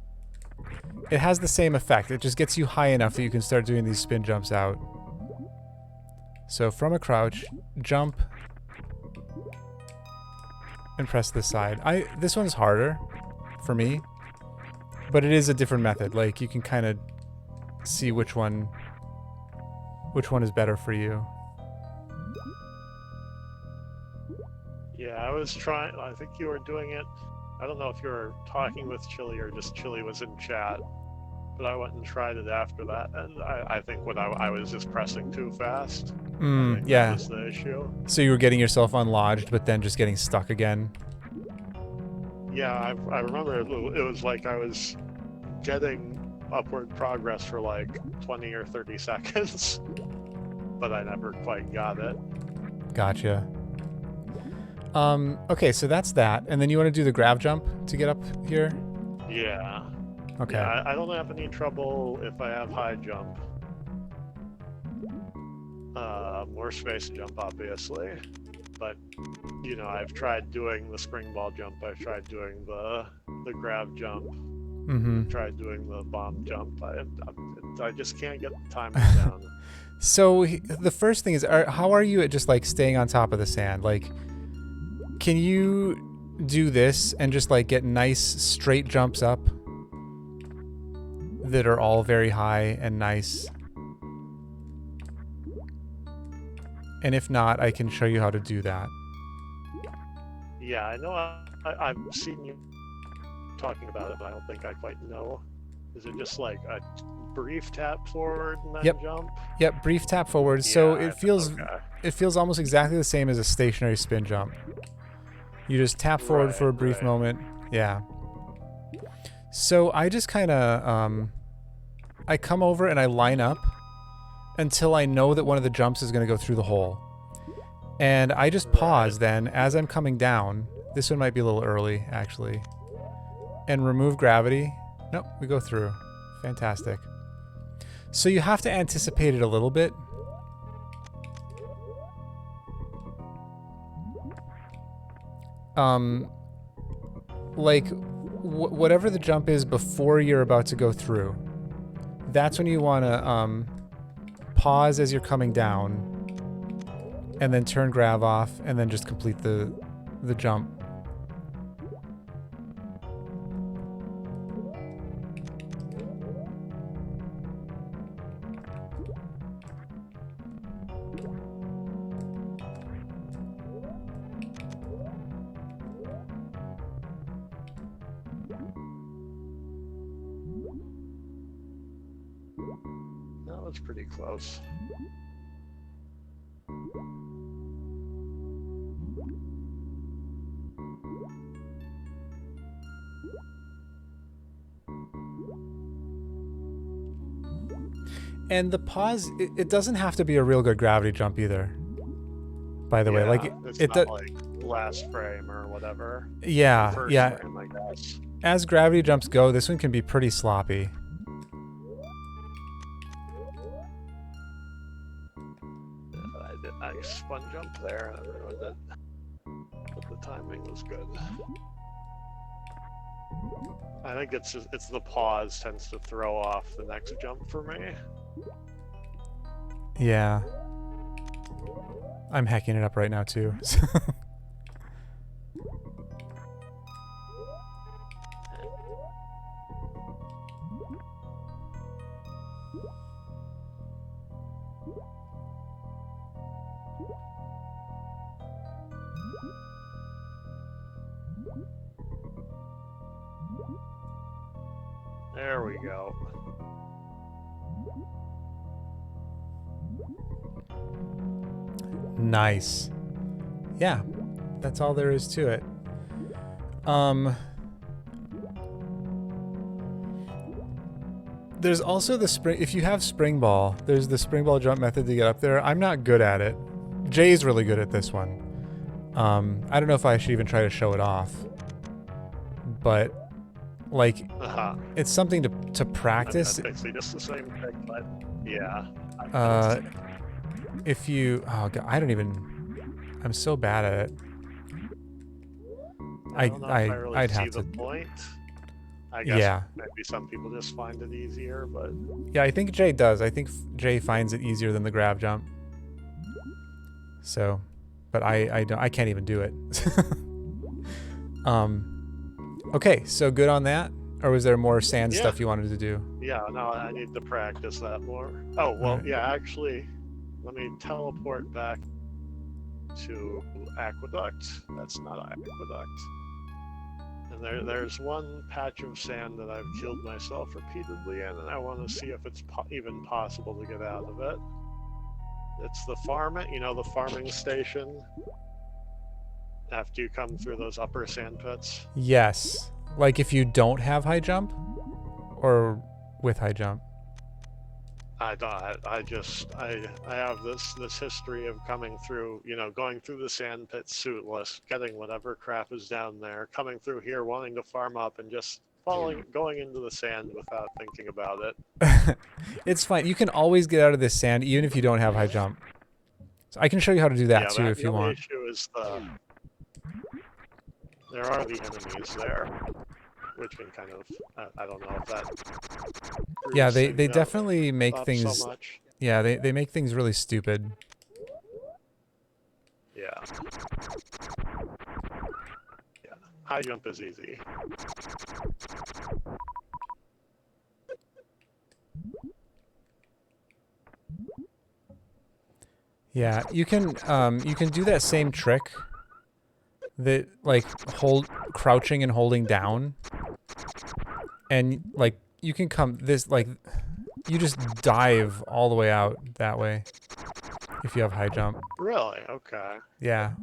it has the same effect. It just gets you high enough that you can start doing these spin jumps out. So from a crouch, jump, and press to the side. This one's harder for me, but it is a different method. Like you can kind of see which one is better for you. Yeah, I was trying. I think you were doing it. I don't know if you were talking with Chili or just Chili was in chat, but I went and tried it after that, and I think when I was just pressing too fast. I think Yeah. that was the issue. So you were getting yourself unlodged, but then just getting stuck again. Yeah, I remember it was like I was getting upward progress for like 20 or 30 seconds, but I never quite got it. Gotcha. Okay, so that's that. And then you want to do the grav jump to get up here? Yeah. Okay. Yeah, I don't have any trouble if I have high jump. More space jump, obviously. But, you know, I've tried doing the spring ball jump. I've tried doing the grab jump. Mm-hmm. I've tried doing the bomb jump. I just can't get the timing down. So the first thing is, how are you at just like staying on top of the sand? Like, can you do this and just like get nice straight jumps up that are all very high and nice? And if not, I can show you how to do that. Yeah, I know I've seen you talking about it, but I don't think I quite know. Is it just like a brief tap forward and then jump? Yep, brief tap forward. Yeah, So it feels okay. it feels almost exactly the same as a stationary spin jump. You just tap forward for a brief moment. Yeah. So I just kind of I come over and I line up until I know that one of the jumps is going to go through the hole. And I just pause then as I'm coming down. This one might be a little early, actually. And remove gravity. Nope, we go through. Fantastic. So you have to anticipate it a little bit. Like, whatever the jump is before you're about to go through, that's when you want to pause as you're coming down, and then turn grav off, and then just complete the jump. That was pretty close. And the pause, it doesn't have to be a real good gravity jump either. By the way, like it's not like last frame or whatever. Yeah, First yeah. frame, I guess. As gravity jumps go, this one can be pretty sloppy. I spun jump there and I ruined it. But the timing was good. I think it's the pause tends to throw off the next jump for me. Yeah. I'm hacking it up right now too. There we go. Nice. Yeah, that's all there is to it. There's also the spring. If you have spring ball, there's the spring ball jump method to get up there. I'm not good at it. Jay's really good at this one. I don't know if I should even try to show it off, but like, it's something to practice. I mean, that's basically just the same thing, but yeah. If you, oh God, I'm so bad at it. I don't know if I really I'd see have the to. point. I guess maybe some people just find it easier, but yeah, I think Jay does. I think Jay finds it easier than the grab jump. So, but I can't even do it. Okay, so good on that. Or was there more sand stuff you wanted to do? Yeah, no, I need to practice that more. Oh, well, yeah, actually, let me teleport back to Aqueduct. That's not Aqueduct. And there's one patch of sand that I've killed myself repeatedly in, and I want to see if it's even possible to get out of it. It's the the farming station. After you come through those upper sand pits. Yes. Like if you don't have high jump? Or with high jump? I have this history of coming through, going through the sand pit suitless, getting whatever crap is down there, coming through here wanting to farm up and just going into the sand without thinking about it. It's fine. You can always get out of this sand even if you don't have high jump. So I can show you how to do that too if The you only want. issue is there are the enemies there, which can kind of I don't know if that. Yeah, proves they things definitely make up things. so much. Yeah, they make things really stupid. Yeah. Yeah. High jump is easy. Yeah, you can do that same trick that like crouching and holding down, and like you can come this like you just dive all the way out that way if you have high jump. Really? Okay. Yeah.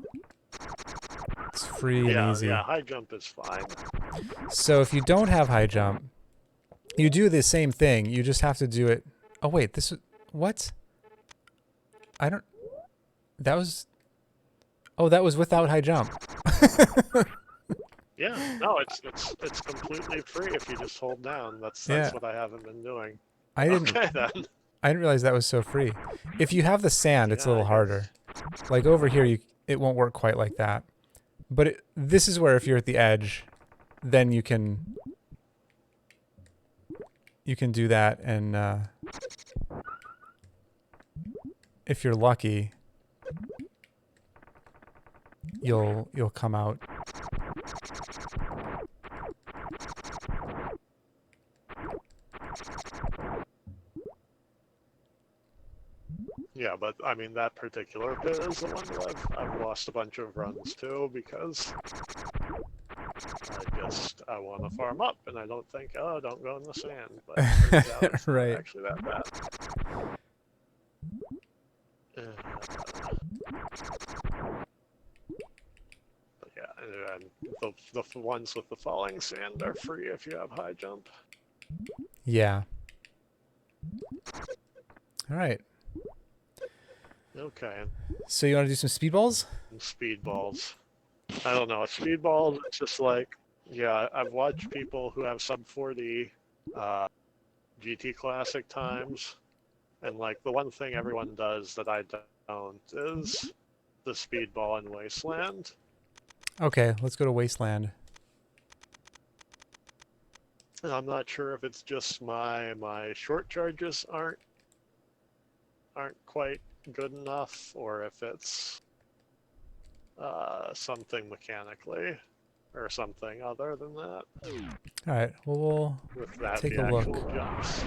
It's free and easy. Yeah, high jump is fine. So if you don't have high jump, you do the same thing. You just have to do it. Oh wait, this is what? I don't. That was. Oh, that was without high jump. Yeah, no, it's completely free if you just hold down. That's Yeah. what I haven't been doing. I didn't. Okay then. I didn't realize that was so free. If you have the sand, it's a Yeah, little harder. Like over here, it won't work quite like that. But this is where if you're at the edge, then you can do that, and if you're lucky, you'll come out. Yeah, but I mean that particular pit is the one that I've lost a bunch of runs to because I want to farm up and I don't think, oh, don't go in the sand. But it turns out it's Right. not actually that bad. But yeah, and the ones with the falling sand are free if you have high jump. Yeah. All right. Okay. So you want to do some speedballs? And speedballs. I don't know. Speedballs, it's just like, yeah, I've watched people who have sub 40 GT Classic times, and like the one thing everyone does that I don't is the speedball in Wasteland. Okay, let's go to Wasteland. And I'm not sure if it's just my short charges aren't quite good enough, or if it's something mechanically or something other than that. All right, well, With that, take the a look. actual jumps.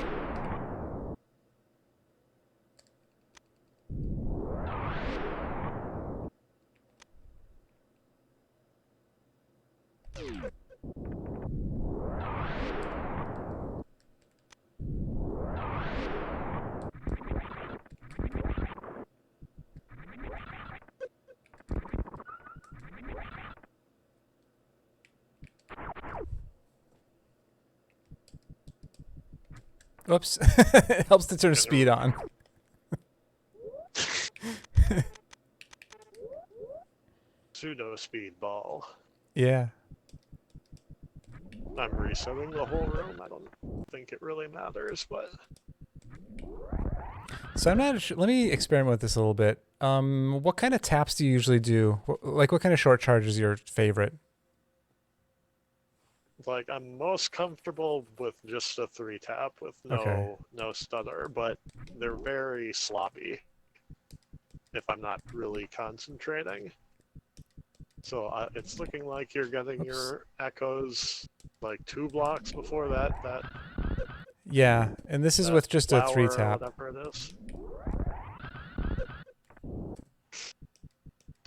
Oops. It helps to turn speed on. Pseudo speedball. Yeah. I'm resetting the whole room. I don't think it really matters, but So I'm not sure. Let me experiment with this a little bit. What kind of taps do you usually do? Like, what kind of short charge is your favorite? like I'm most comfortable with just a 3-tap with no stutter, but they're very sloppy if I'm not really concentrating. So it's looking like you're getting your echoes like 2 blocks before that. Yeah, and this is with just a 3-tap. Whatever it is.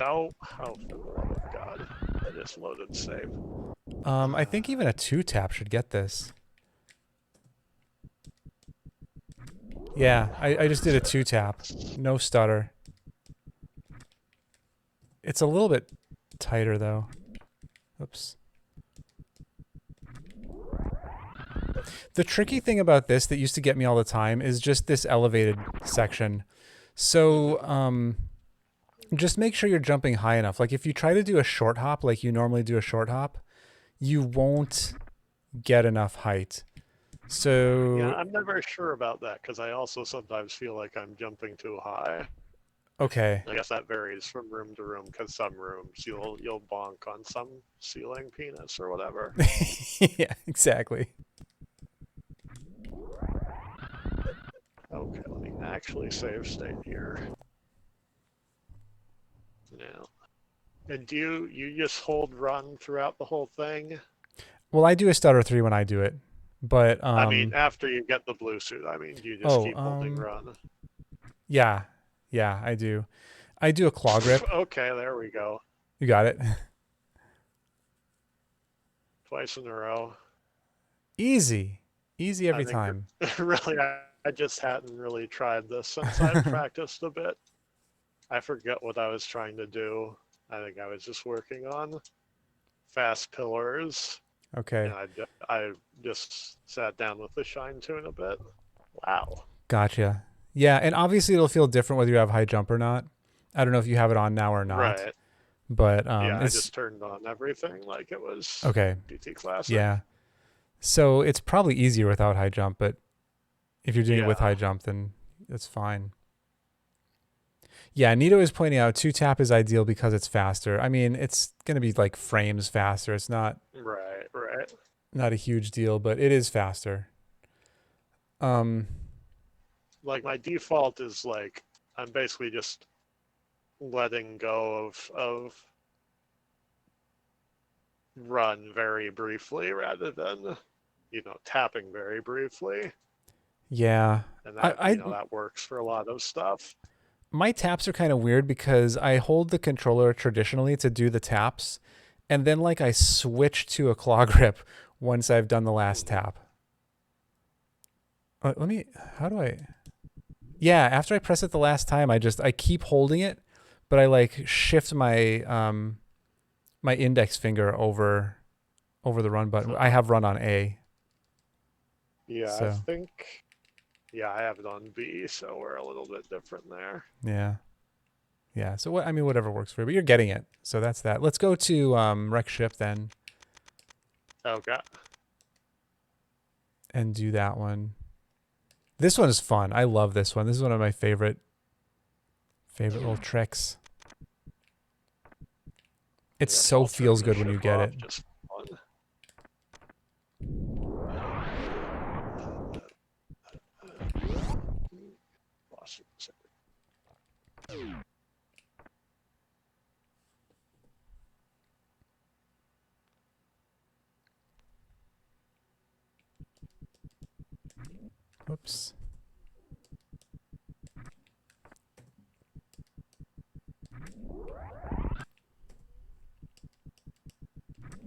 Oh, for the love of God! I just loaded save. I think even a 2-tap should get this. Yeah, I just did a 2-tap. No stutter. It's a little bit tighter though. Oops. The tricky thing about this that used to get me all the time is just this elevated section. So, just make sure you're jumping high enough. Like if you try to do a short hop like you normally do a short hop, you won't get enough height. Yeah, So, I'm never sure about that because I also sometimes feel like I'm jumping too high. okay. I guess that varies from room to room because some rooms you'll bonk on some ceiling penis or whatever. Yeah, exactly. Okay, let me actually save state here. Now, and do you just hold run throughout the whole thing? Well, I do a stutter 3 when I do it. But I mean, after you get the blue suit, I mean, do you just oh, keep holding run? yeah. Yeah, I do. I do a claw grip. Okay, there we go. You got it. Twice in a row. Easy. Easy I every think time. really, I just hadn't really tried this since I've practiced a bit. I forget what I was trying to do. I think I was just working on fast pillars, and Okay. I just sat down with the shine tune a bit. Wow. Gotcha. Yeah, and obviously it'll feel different whether you have high jump or not. I don't know if you have it on now or not, Right. but Yeah, I it's just turned on everything like it was okay. PT Classic. Yeah. So it's probably easier without high jump, but if you're doing it with Yeah. high jump, then it's fine. Yeah, Nito is pointing out two tap is ideal because it's faster. I mean, it's going to be like frames faster. It's Right, right. not a huge deal, but it is faster. Um, Like my default is like I'm basically just letting go of run very briefly rather than tapping very briefly, yeah. and I, that I that works for a lot of stuff. my taps are kind of weird because I hold the controller traditionally to do the taps, and then like I switch to a claw grip once I've done the last Mhm. tap. Let me. How do I? Yeah, after I press it the last time, I keep holding it, but I like shift my index finger over the run button. I Uh-huh. have run on A, Yeah, I so think yeah, I have it on B, so we're a little bit different there. yeah, yeah. So what? I mean, whatever works for you, but you're getting it. So that's that. Let's go to rec shift then Okay. and do that one. This one is fun. I love this one. This is one of my favorite little tricks. It I guess so I'll turn feels the good when you ship get off it. just for fun. Lost it. Whoops.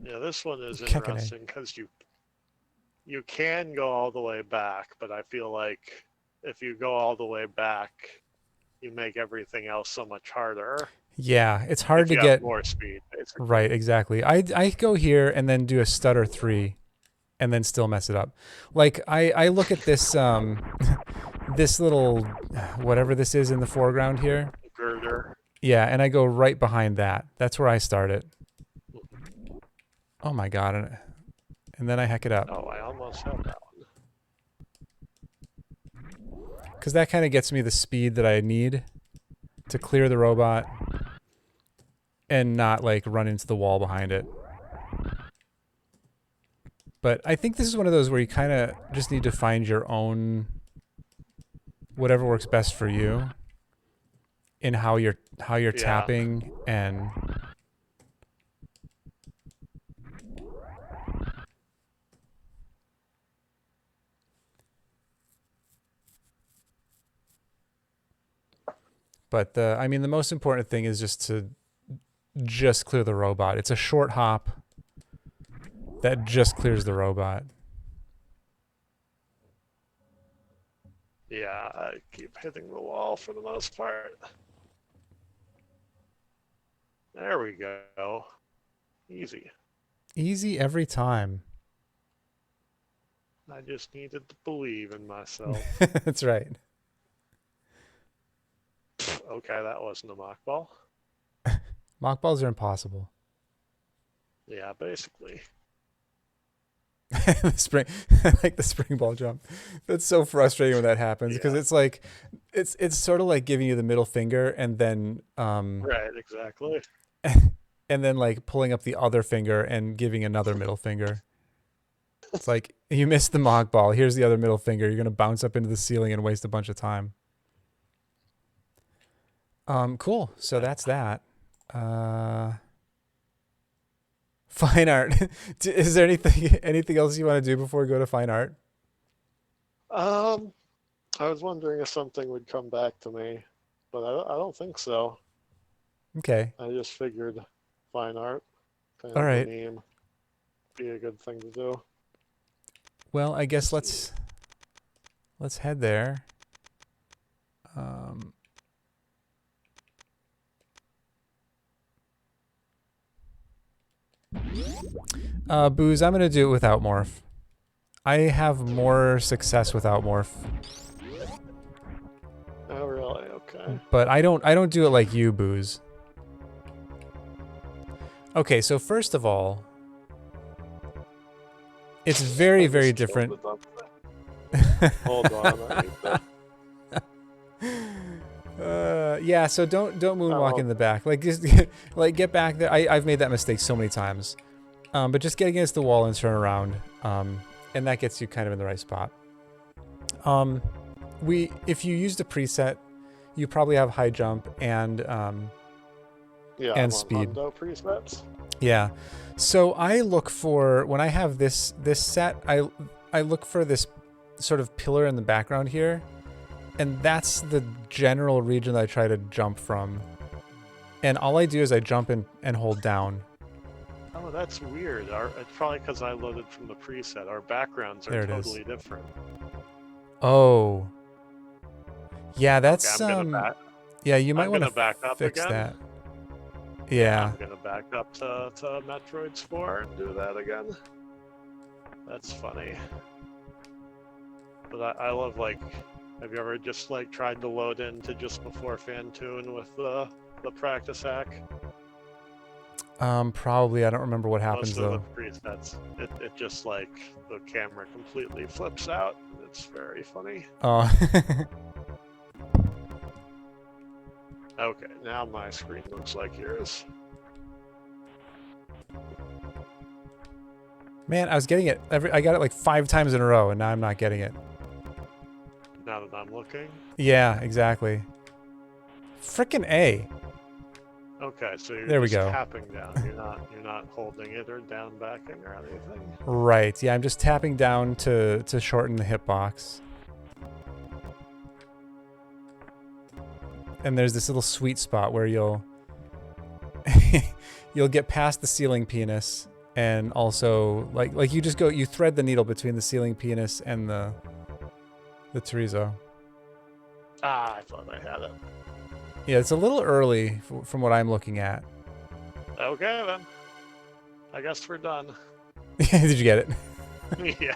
Yeah, this one is Kicking A. interesting because you can go all the way back, but I feel like if you go all the way back, you make everything else so much harder Yeah, it's hard if to you have get more speed, right. basically. Exactly. I go here and then do a stutter 3 and then still mess it up. Like I look at this this little whatever this is in the foreground here. Girder. Yeah, and I go right behind that. That's where I start it. Oh my god, and then I hack it up. Oh, I almost had that one. Cuz that kind of gets me the speed that I need to clear the robot and not like run into the wall behind it. But I think this is one of those where you kind of just need to find your own whatever works best for you in how you're Yeah, tapping and but I mean the most important thing is just to just clear the robot. It's a short hop that just clears the robot. yeah, I keep hitting the wall for the most part. There we go. Easy. Easy every time. I just needed to believe in myself. That's right. Okay, that wasn't a mock ball. Mock balls are impossible. Yeah, basically. The spring, like the spring ball jump. That's so frustrating when that happens because Yeah. it's like, it's sort of like giving you the middle finger and then Right, exactly. and then like pulling up the other finger and giving another middle finger. It's like you missed the mock ball. Here's the other middle finger. You're gonna bounce up into the ceiling and waste a bunch of time. Cool. So that's that. Uh, fine art. Is there anything else you want to do before we go to fine art? Um, I was wondering if something would come back to me, but I don't think so. Okay. I just figured fine art, kind All of a right. meme, be a good thing to do. Well, I guess Let's see. let's head there. Um, Booze, I'm gonna do it without morph. I have more success without morph, Oh, really? Okay. but I don't do it like you, Booze. Okay, so first of all, it's very, I very just killed different. the dump thing. Hold on, I need to. Yeah, so don't moonwalk Oh, in the back. Like just like get back there. I've made that mistake so many times. But just get against the wall and turn around. And that gets you kind of in the right spot. If you used a preset, you probably have high jump and yeah, and I'm on speed. Hundo presets. Yeah. So I look for when I have this set, I look for this sort of pillar in the background here, and that's the general region that I try to jump from. And all I do is I jump in and hold down. Oh, that's weird. It's probably because I loaded from the preset. Our backgrounds are There it is. totally different. Oh. Yeah, Okay, that's I'm gonna back. yeah, you might I'm want gonna to back up fix again. that. Yeah. I'm gonna back up to Metroid Spore and do that again. That's funny. But I love, like, have you ever just like tried to load into just before Fantoon with the practice hack? Probably I don't remember what happens Most of the though. presets, it just like the camera completely flips out. It's very funny. Oh. Okay, now my screen looks like yours. Man, I was getting it I got it like 5 times in a row and now I'm not getting it. Now that I'm looking. Yeah, exactly. Frickin' A. Okay, so you're There we just go. tapping down. You're not holding it or down backing or anything. Right. Yeah, I'm just tapping down to shorten the hitbox. And there's this little sweet spot where you'll you'll get past the ceiling penis and also like you just you thread the needle between the ceiling penis and the chorizo. Ah, I thought I had it. Yeah, it's a little early from what I'm looking at. Okay then. I guess we're done. Did you get it? Yeah.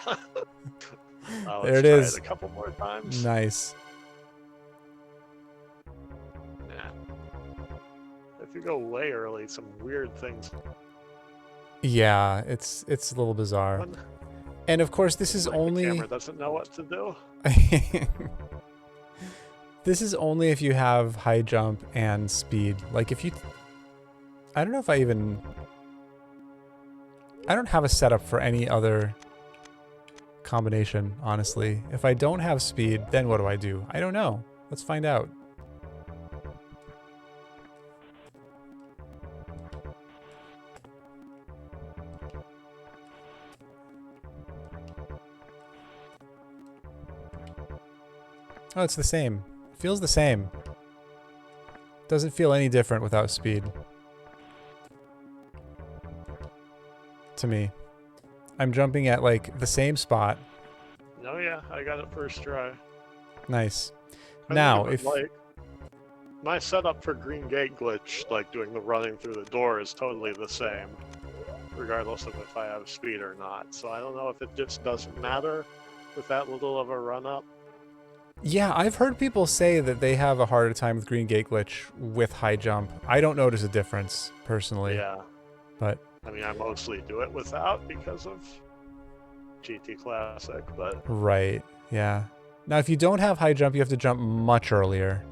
There Let's it try is. it a couple more times. Nice. Nah. If you go way early, some weird things Yeah, it's a little bizarre. happen. And of course, this is Like only the camera doesn't know what to do. this is only if you have high jump and speed. Like if you I don't know if I don't have a setup for any other combination, honestly. If I don't have speed, then what do I do? I don't know. Let's find out. Oh, it's the same. Feels the same. Doesn't feel any different without speed. To me. I'm jumping at like the same spot. No, yeah, I got it first try. Nice. I Now, think it if would, like, my setup for Green Gate glitch, like doing the running through the door, is totally the same, regardless of if I have speed or not. So I don't know if it just doesn't matter with that little of a run up. yeah, I've heard people say that they have a harder time with Green Gate Glitch with high jump. I don't notice a difference personally. Yeah. But I mean, I mostly do it without because of GT Classic, but Right. Yeah. Now, if you don't have high jump, you have to jump much earlier.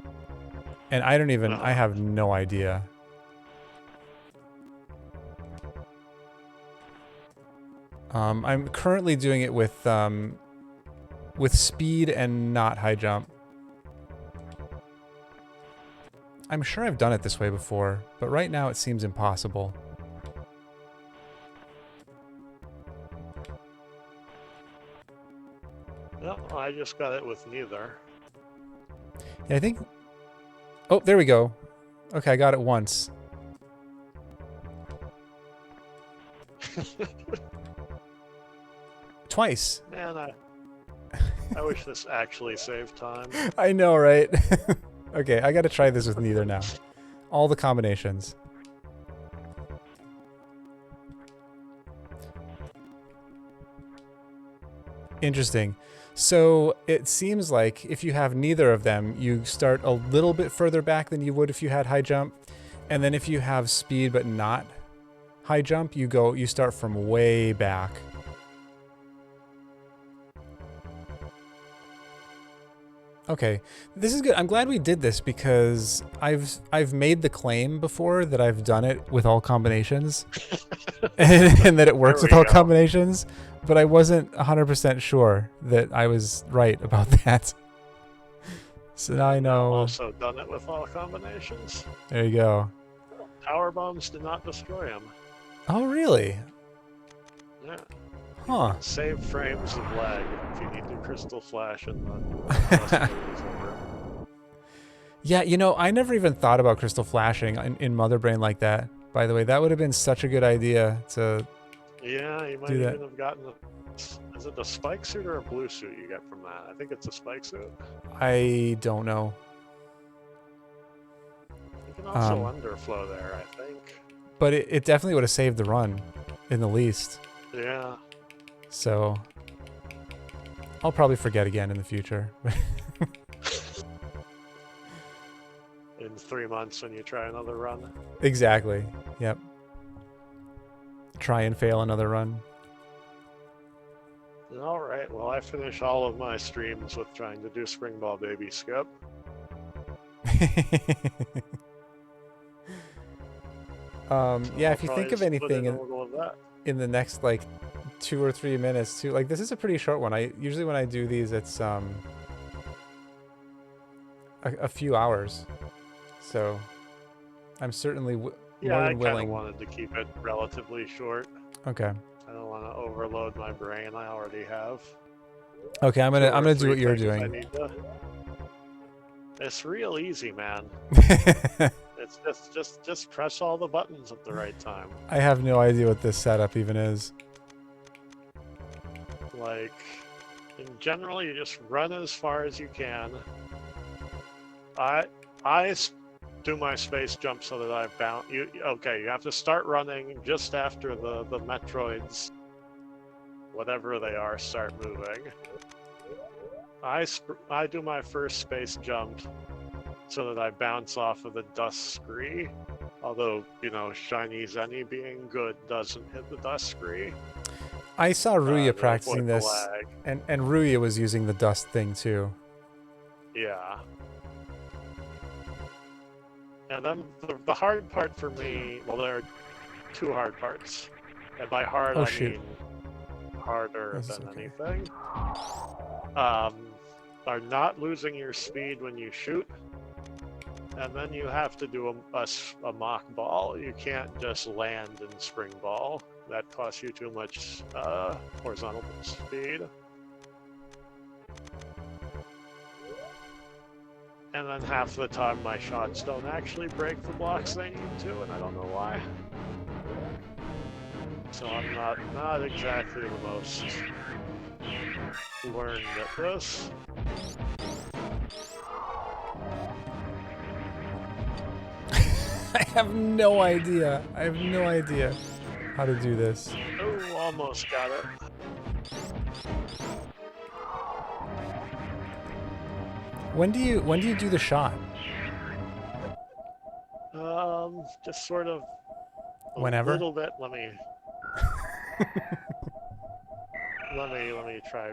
And I don't even, I have no idea. I'm currently doing it with speed and not high jump. I'm sure I've done it this way before, but right now it seems impossible. no, I just got it with neither. Yeah, I think... Oh, there we go. Okay, I got it once. Twice. Man, I wish this actually saved time. I know, right? Okay, I gotta try this with neither now. All the combinations. Interesting. So it seems like if you have neither of them, you start a little bit further back than you would if you had high jump. And then if you have speed but not high jump, you start from way back. Okay, this is good. I'm glad we did this because I've made the claim before that I've done it with all combinations and that it works with all combinations, but I wasn't 100% sure that I was right about that. So now I know. I've also done it with all combinations. There you go. Power bombs did not destroy him. Oh, really? Yeah. Huh. Save frames of lag if you need to crystal flash and the Yeah, you know, I never even thought about crystal flashing in Mother Brain like that. By the way, that would have been such a good idea to Yeah, you might even have gotten is it a spike suit or a blue suit you get from that? I think it's a spike suit. I don't know. You can also underflow there, I think. But it definitely would have saved the run, in the least. Yeah. So, I'll probably forget again in the future. In 3 months when you try another run. Exactly. Yep. Try and fail another run. Alright, well I finish all of my streams with trying to do Spring Ball Baby Skip. Yeah, if you think of anything in in the next like 2 or 3 minutes too, like this is a pretty short one. I usually when I do these it's a few hours. So I'm certainly more than willing. I wanted to keep it relatively short. Okay. I don't want to overload my brain. I already have. Okay, I'm gonna do what you're doing. It's real easy, man. It's just press all the buttons at the right time. I have no idea what this setup even is. Like, in general, you just run as far as you can. I do my space jump so that I bounce. Okay, you have to start running just after the Metroids, whatever they are, start moving. I do my first space jump so that I bounce off of the dust scree. Although, you know, Shiny Zenny being good doesn't hit the dust scree. I saw Ruya practicing this, and Ruya was using the dust thing too. Yeah. And then the hard part for me, well, there are two hard parts. And by hard, I mean harder than anything. Are not losing your speed when you shoot. And then you have to do a mock ball. You can't just land and spring ball. That costs you too much horizontal speed. And then half the time my shots don't actually break the blocks they need to, and I don't know why. So I'm not exactly the most learned at this. I have no idea. I have no idea how to do this. Oh, almost got it. When do you do the shot? Just sort of whenever. A little bit. Let me. let me try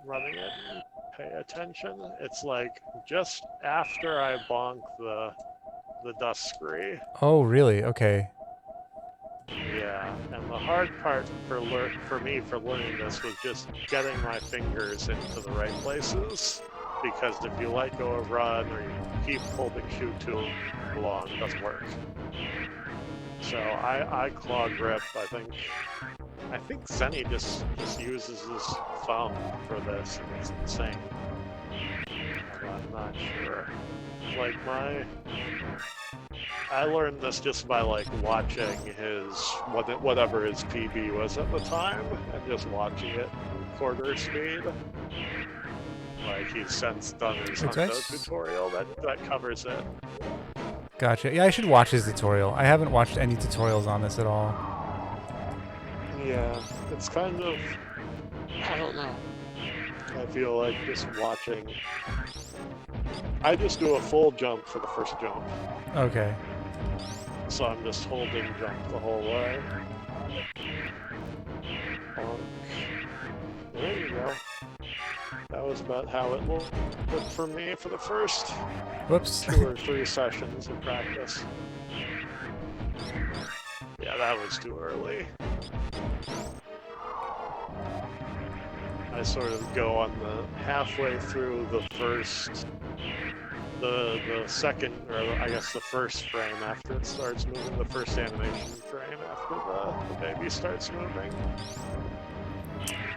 running it and pay attention. It's like just after I bonk the dust scree. Oh, really? Okay. Yeah, and the hard part for me for learning this was just getting my fingers into the right places. Because if you let go of run or you keep holding shoot too long, it doesn't work. So I claw grip. I think Zenny just uses his thumb for this, and it's insane. I'm not sure. Like I learned this just by like watching his whatever his PB was at the time, and just watching it in quarter speed. Like he's since done his Hundo tutorial that covers it. Gotcha. Yeah, I should watch his tutorial. I haven't watched any tutorials on this at all. Yeah, it's kind of, I don't know. I feel like just watching. I just do a full jump for the first jump. Okay. So I'm just holding jump the whole way. There you go. That was about how it looked for me for the first Whoops. 2 or 3 sessions of practice. Yeah, that was too early. I sort of go on the halfway through the first, the second, or I guess the first frame after it starts moving, the first animation frame after the baby starts moving.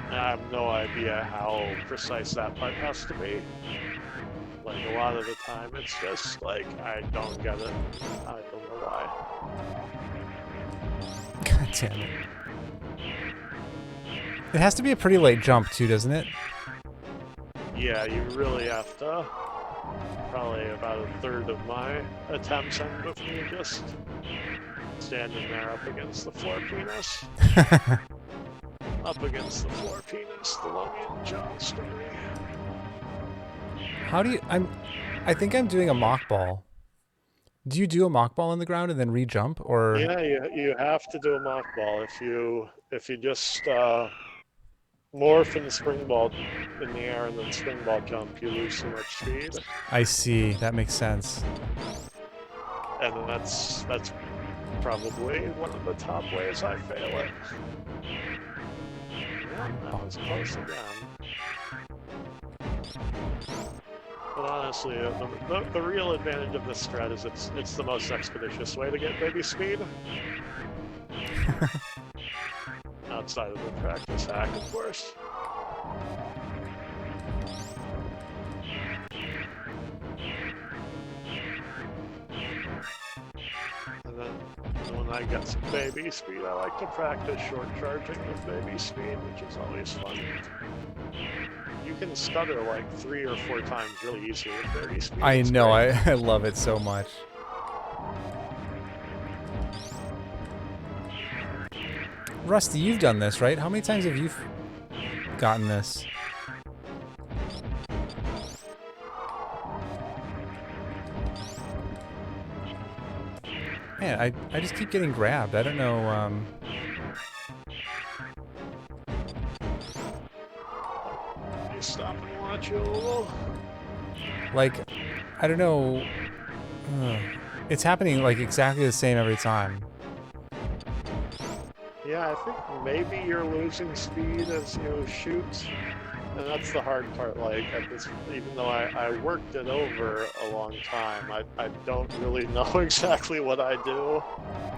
And I have no idea how precise that part has to be. Like a lot of the time, it's just like, I don't get it. I don't know why. God damn it. It has to be a pretty late jump too, doesn't it? Yeah, you really have to. Probably about a third of my attempts end with me just standing there up against the floor penis. Up against the floor penis, the lomionjones story. How do you... I think I'm doing a mock ball. Do you do a mock ball on the ground and then re-jump, or... Yeah, you have to do a mock ball. If you just morph and spring ball in the air and then spring ball jump, you lose too much speed. I see. That makes sense. And that's probably one of the top ways I fail it. Yeah, that was close again. But honestly, the real advantage of this strat is it's the most expeditious way to get baby speed. Outside of the practice hack, of course. And then when I get some baby speed, I like to practice short charging with baby speed, which is always fun. You can stutter like 3 or 4 times really easily with baby speed. I know, I love it so much. Rusty, you've done this, right? How many times have you gotten this? Man, I just keep getting grabbed. I don't know, You stop and watch you a little. like, I don't know. It's happening like exactly the same every time. Yeah, I think maybe you're losing speed as you shoot. And that's the hard part, like, even though I worked it over a long time, I don't really know exactly what I do.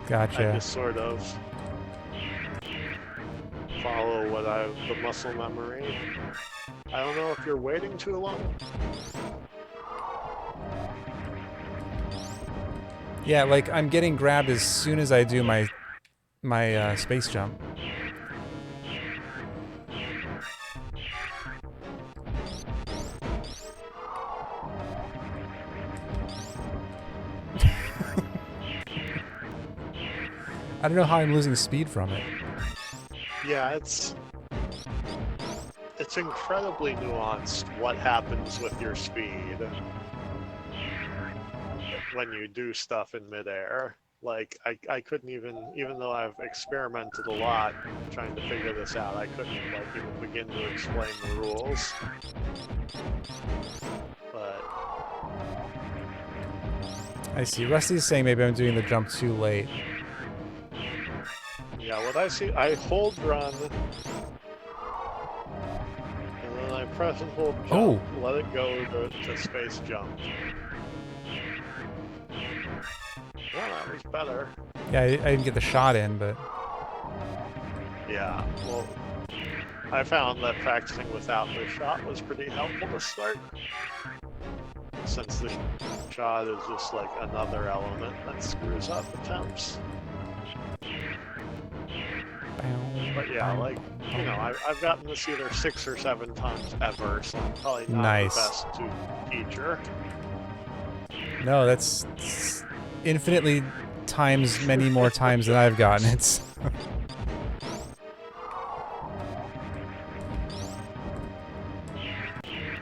Gotcha. I just sort of follow the muscle memory. I don't know if you're waiting too long. Yeah, like, I'm getting grabbed as soon as I do my space jump. I don't know how I'm losing speed from it. Yeah, it's incredibly nuanced what happens with your speed when you do stuff in midair. Like, I couldn't even though I've experimented a lot trying to figure this out, I couldn't, like, even begin to explain the rules. But I see. Rusty's saying maybe I'm doing the jump too late. yeah, what I see, I hold run, and then I press and hold jump, Oh. let it go to space jump. Well, that was better. Yeah, I didn't get the shot in, but... Yeah, well, I found that practicing without the shot was pretty helpful to start, since the shot is just like another element that screws up attempts. But yeah, like, you know, I've gotten this either 6 or 7 times ever, so I'm probably not Nice. the best teacher. No, that's infinitely times many more times than I've gotten it.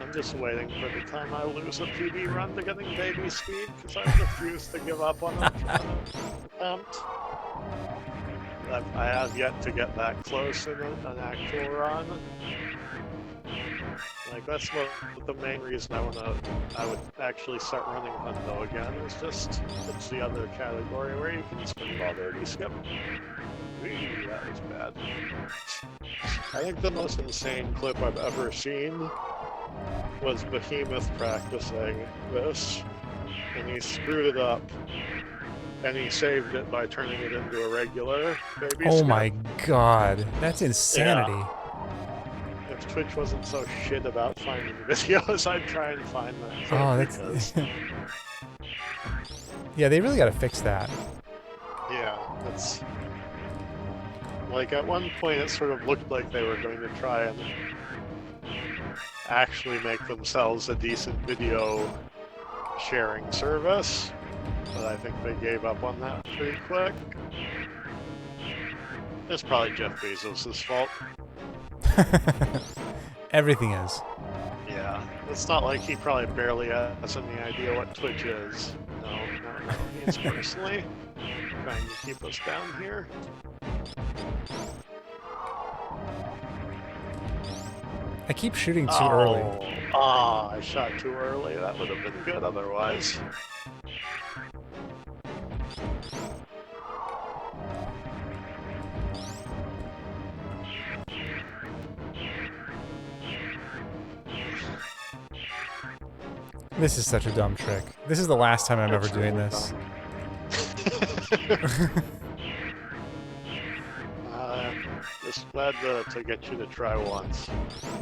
I'm just waiting for the time I lose a PB run to getting baby speed, because I refuse to give up on an attempt. I have yet to get that close in an actual run. Like, that's what the main reason I would actually start running Hundo again, is just, it's the other category where you can spin ball baby skip. Ooh, that was bad. I think the most insane clip I've ever seen was Behemoth practicing this, and he screwed it up, and he saved it by turning it into a regular baby skip. Oh my god, that's insanity. Yeah. If Twitch wasn't so shit about finding videos, I'd try and find them. Oh, that's... Yeah, they really gotta fix that. Yeah, that's... Like, at one point it sort of looked like they were going to try and actually make themselves a decent video sharing service, but I think they gave up on that pretty quick. It's probably Jeff Bezos' fault. Everything is. Yeah, it's not like he probably barely has any idea what Twitch is. No, he's personally trying to keep us down here. I keep shooting too early. I shot too early. That would have been good otherwise. This is such a dumb trick. This is the last time I'm ever doing this. Just glad to get you to try once.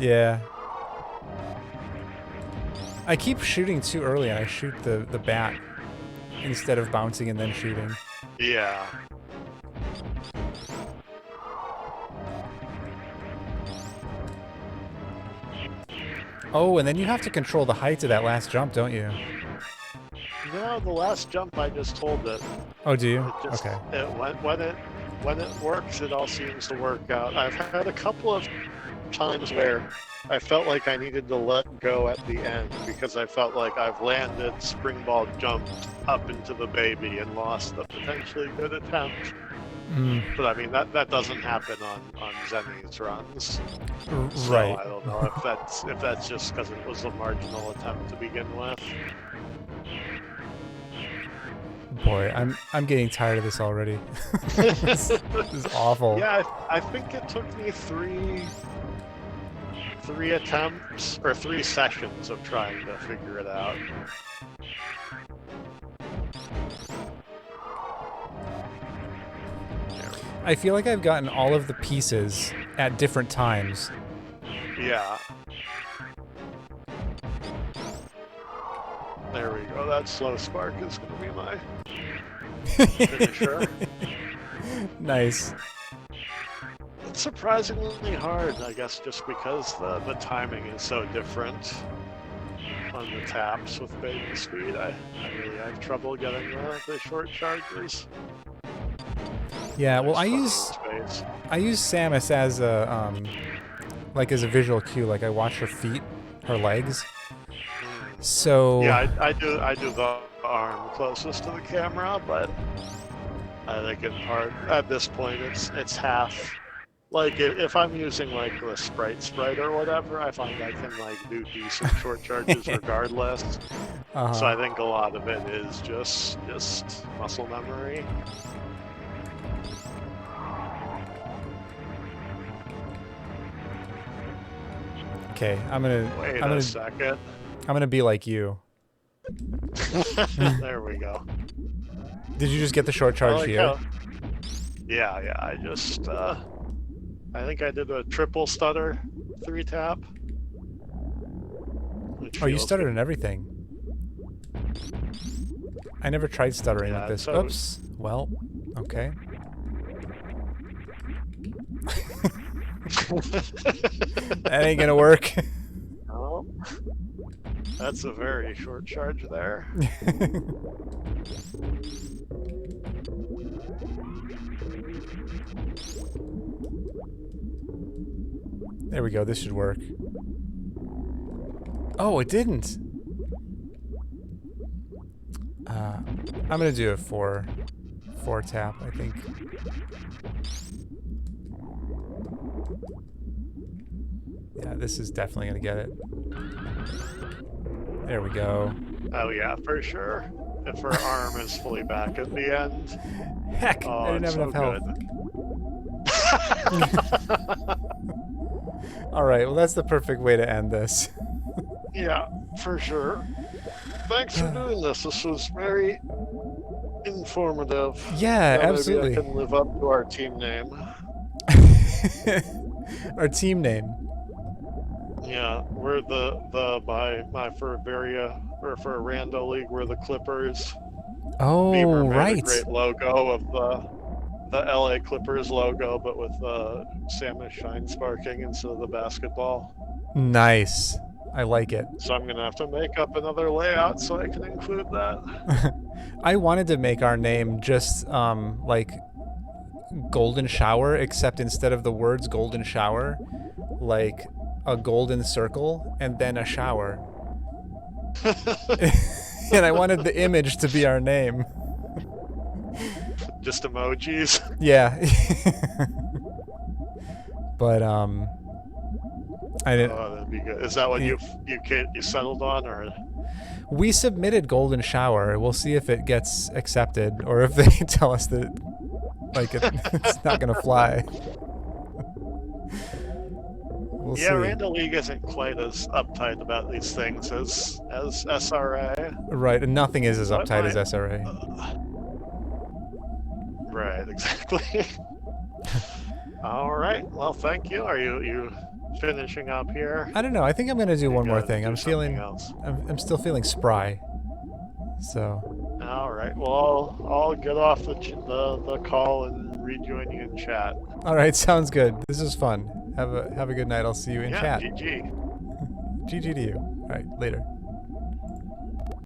Yeah. I keep shooting too early, and I shoot the bat instead of bouncing and then shooting. Yeah. Oh, and then you have to control the height of that last jump, don't you? No, the last jump I just told it. Oh, do you? It just, Okay. When it works, it all seems to work out. I've had a couple of times where I felt like I needed to let go at the end because I felt like I've landed, springball jumped up into the baby and lost a potentially good attempt. But I mean, that doesn't happen on Zenny's runs. So Right. I don't know if that's just because it was a marginal attempt to begin with. Boy, I'm getting tired of this already. This is awful. Yeah, I think it took me three attempts or 3 sessions of trying to figure it out. I feel like I've gotten all of the pieces at different times. Yeah. There we go. That slow spark is going to be my finisher. Nice. It's surprisingly hard, I guess, just because the timing is so different on the taps with baby speed. I really have trouble getting the short charges. Yeah, well, I use Samus as a like as a visual cue. Like I watch her feet, her legs. So yeah, I do the arm closest to the camera, but I think in part at this point it's half. Like if I'm using like the sprite or whatever, I find I can like do decent short charges regardless. So I think a lot of it is just muscle memory. Okay, Wait a second. I'm gonna be like you. There we go. Did you just get the short charge like here? How, yeah. I just I think I did a triple stutter 3-tap. Oh, you stuttered and everything. I never tried stuttering with this. So Oops. Well, okay. That ain't gonna work. Oh, that's a very short charge there. There we go. This should work. Oh, it didn't. I'm gonna do a four tap, I think. Yeah, this is definitely gonna get it. There we go. Oh yeah, for sure. If her arm is fully back at the end. Heck, I didn't have enough health. Alright, well that's the perfect way to end this. Yeah, for sure. Thanks for doing this. This was very informative. Yeah, now absolutely. Maybe I can live up to our team name. Our team name. Yeah, we're for Rando League, we're the Clippers. Oh, Beamer made right. a great logo of the LA Clippers logo, but with Samus Shine sparking instead of the basketball. Nice. I like it. So I'm gonna have to make up another layout so I can include that. I wanted to make our name just like golden shower, except instead of the words golden shower, like a golden circle and then a shower. And I wanted the image to be our name. Just emojis. Yeah. But I didn't. Oh, that'd be good. Is that what you settled on, or? We submitted golden shower. We'll see if it gets accepted, or if they tell us that like it's not gonna fly. We'll see. Randall League isn't quite as uptight about these things as SRA. Right, and nothing is as uptight as SRA. Right, exactly. All right. Well, thank you. Are you finishing up here? I don't know. I think I'm gonna do one more thing. I'm still feeling spry. So. All right. Well, I'll get off the call and rejoin you in chat. All right. Sounds good. This is fun. Have a good night. I'll see you in chat. GG. GG to you. All right. Later.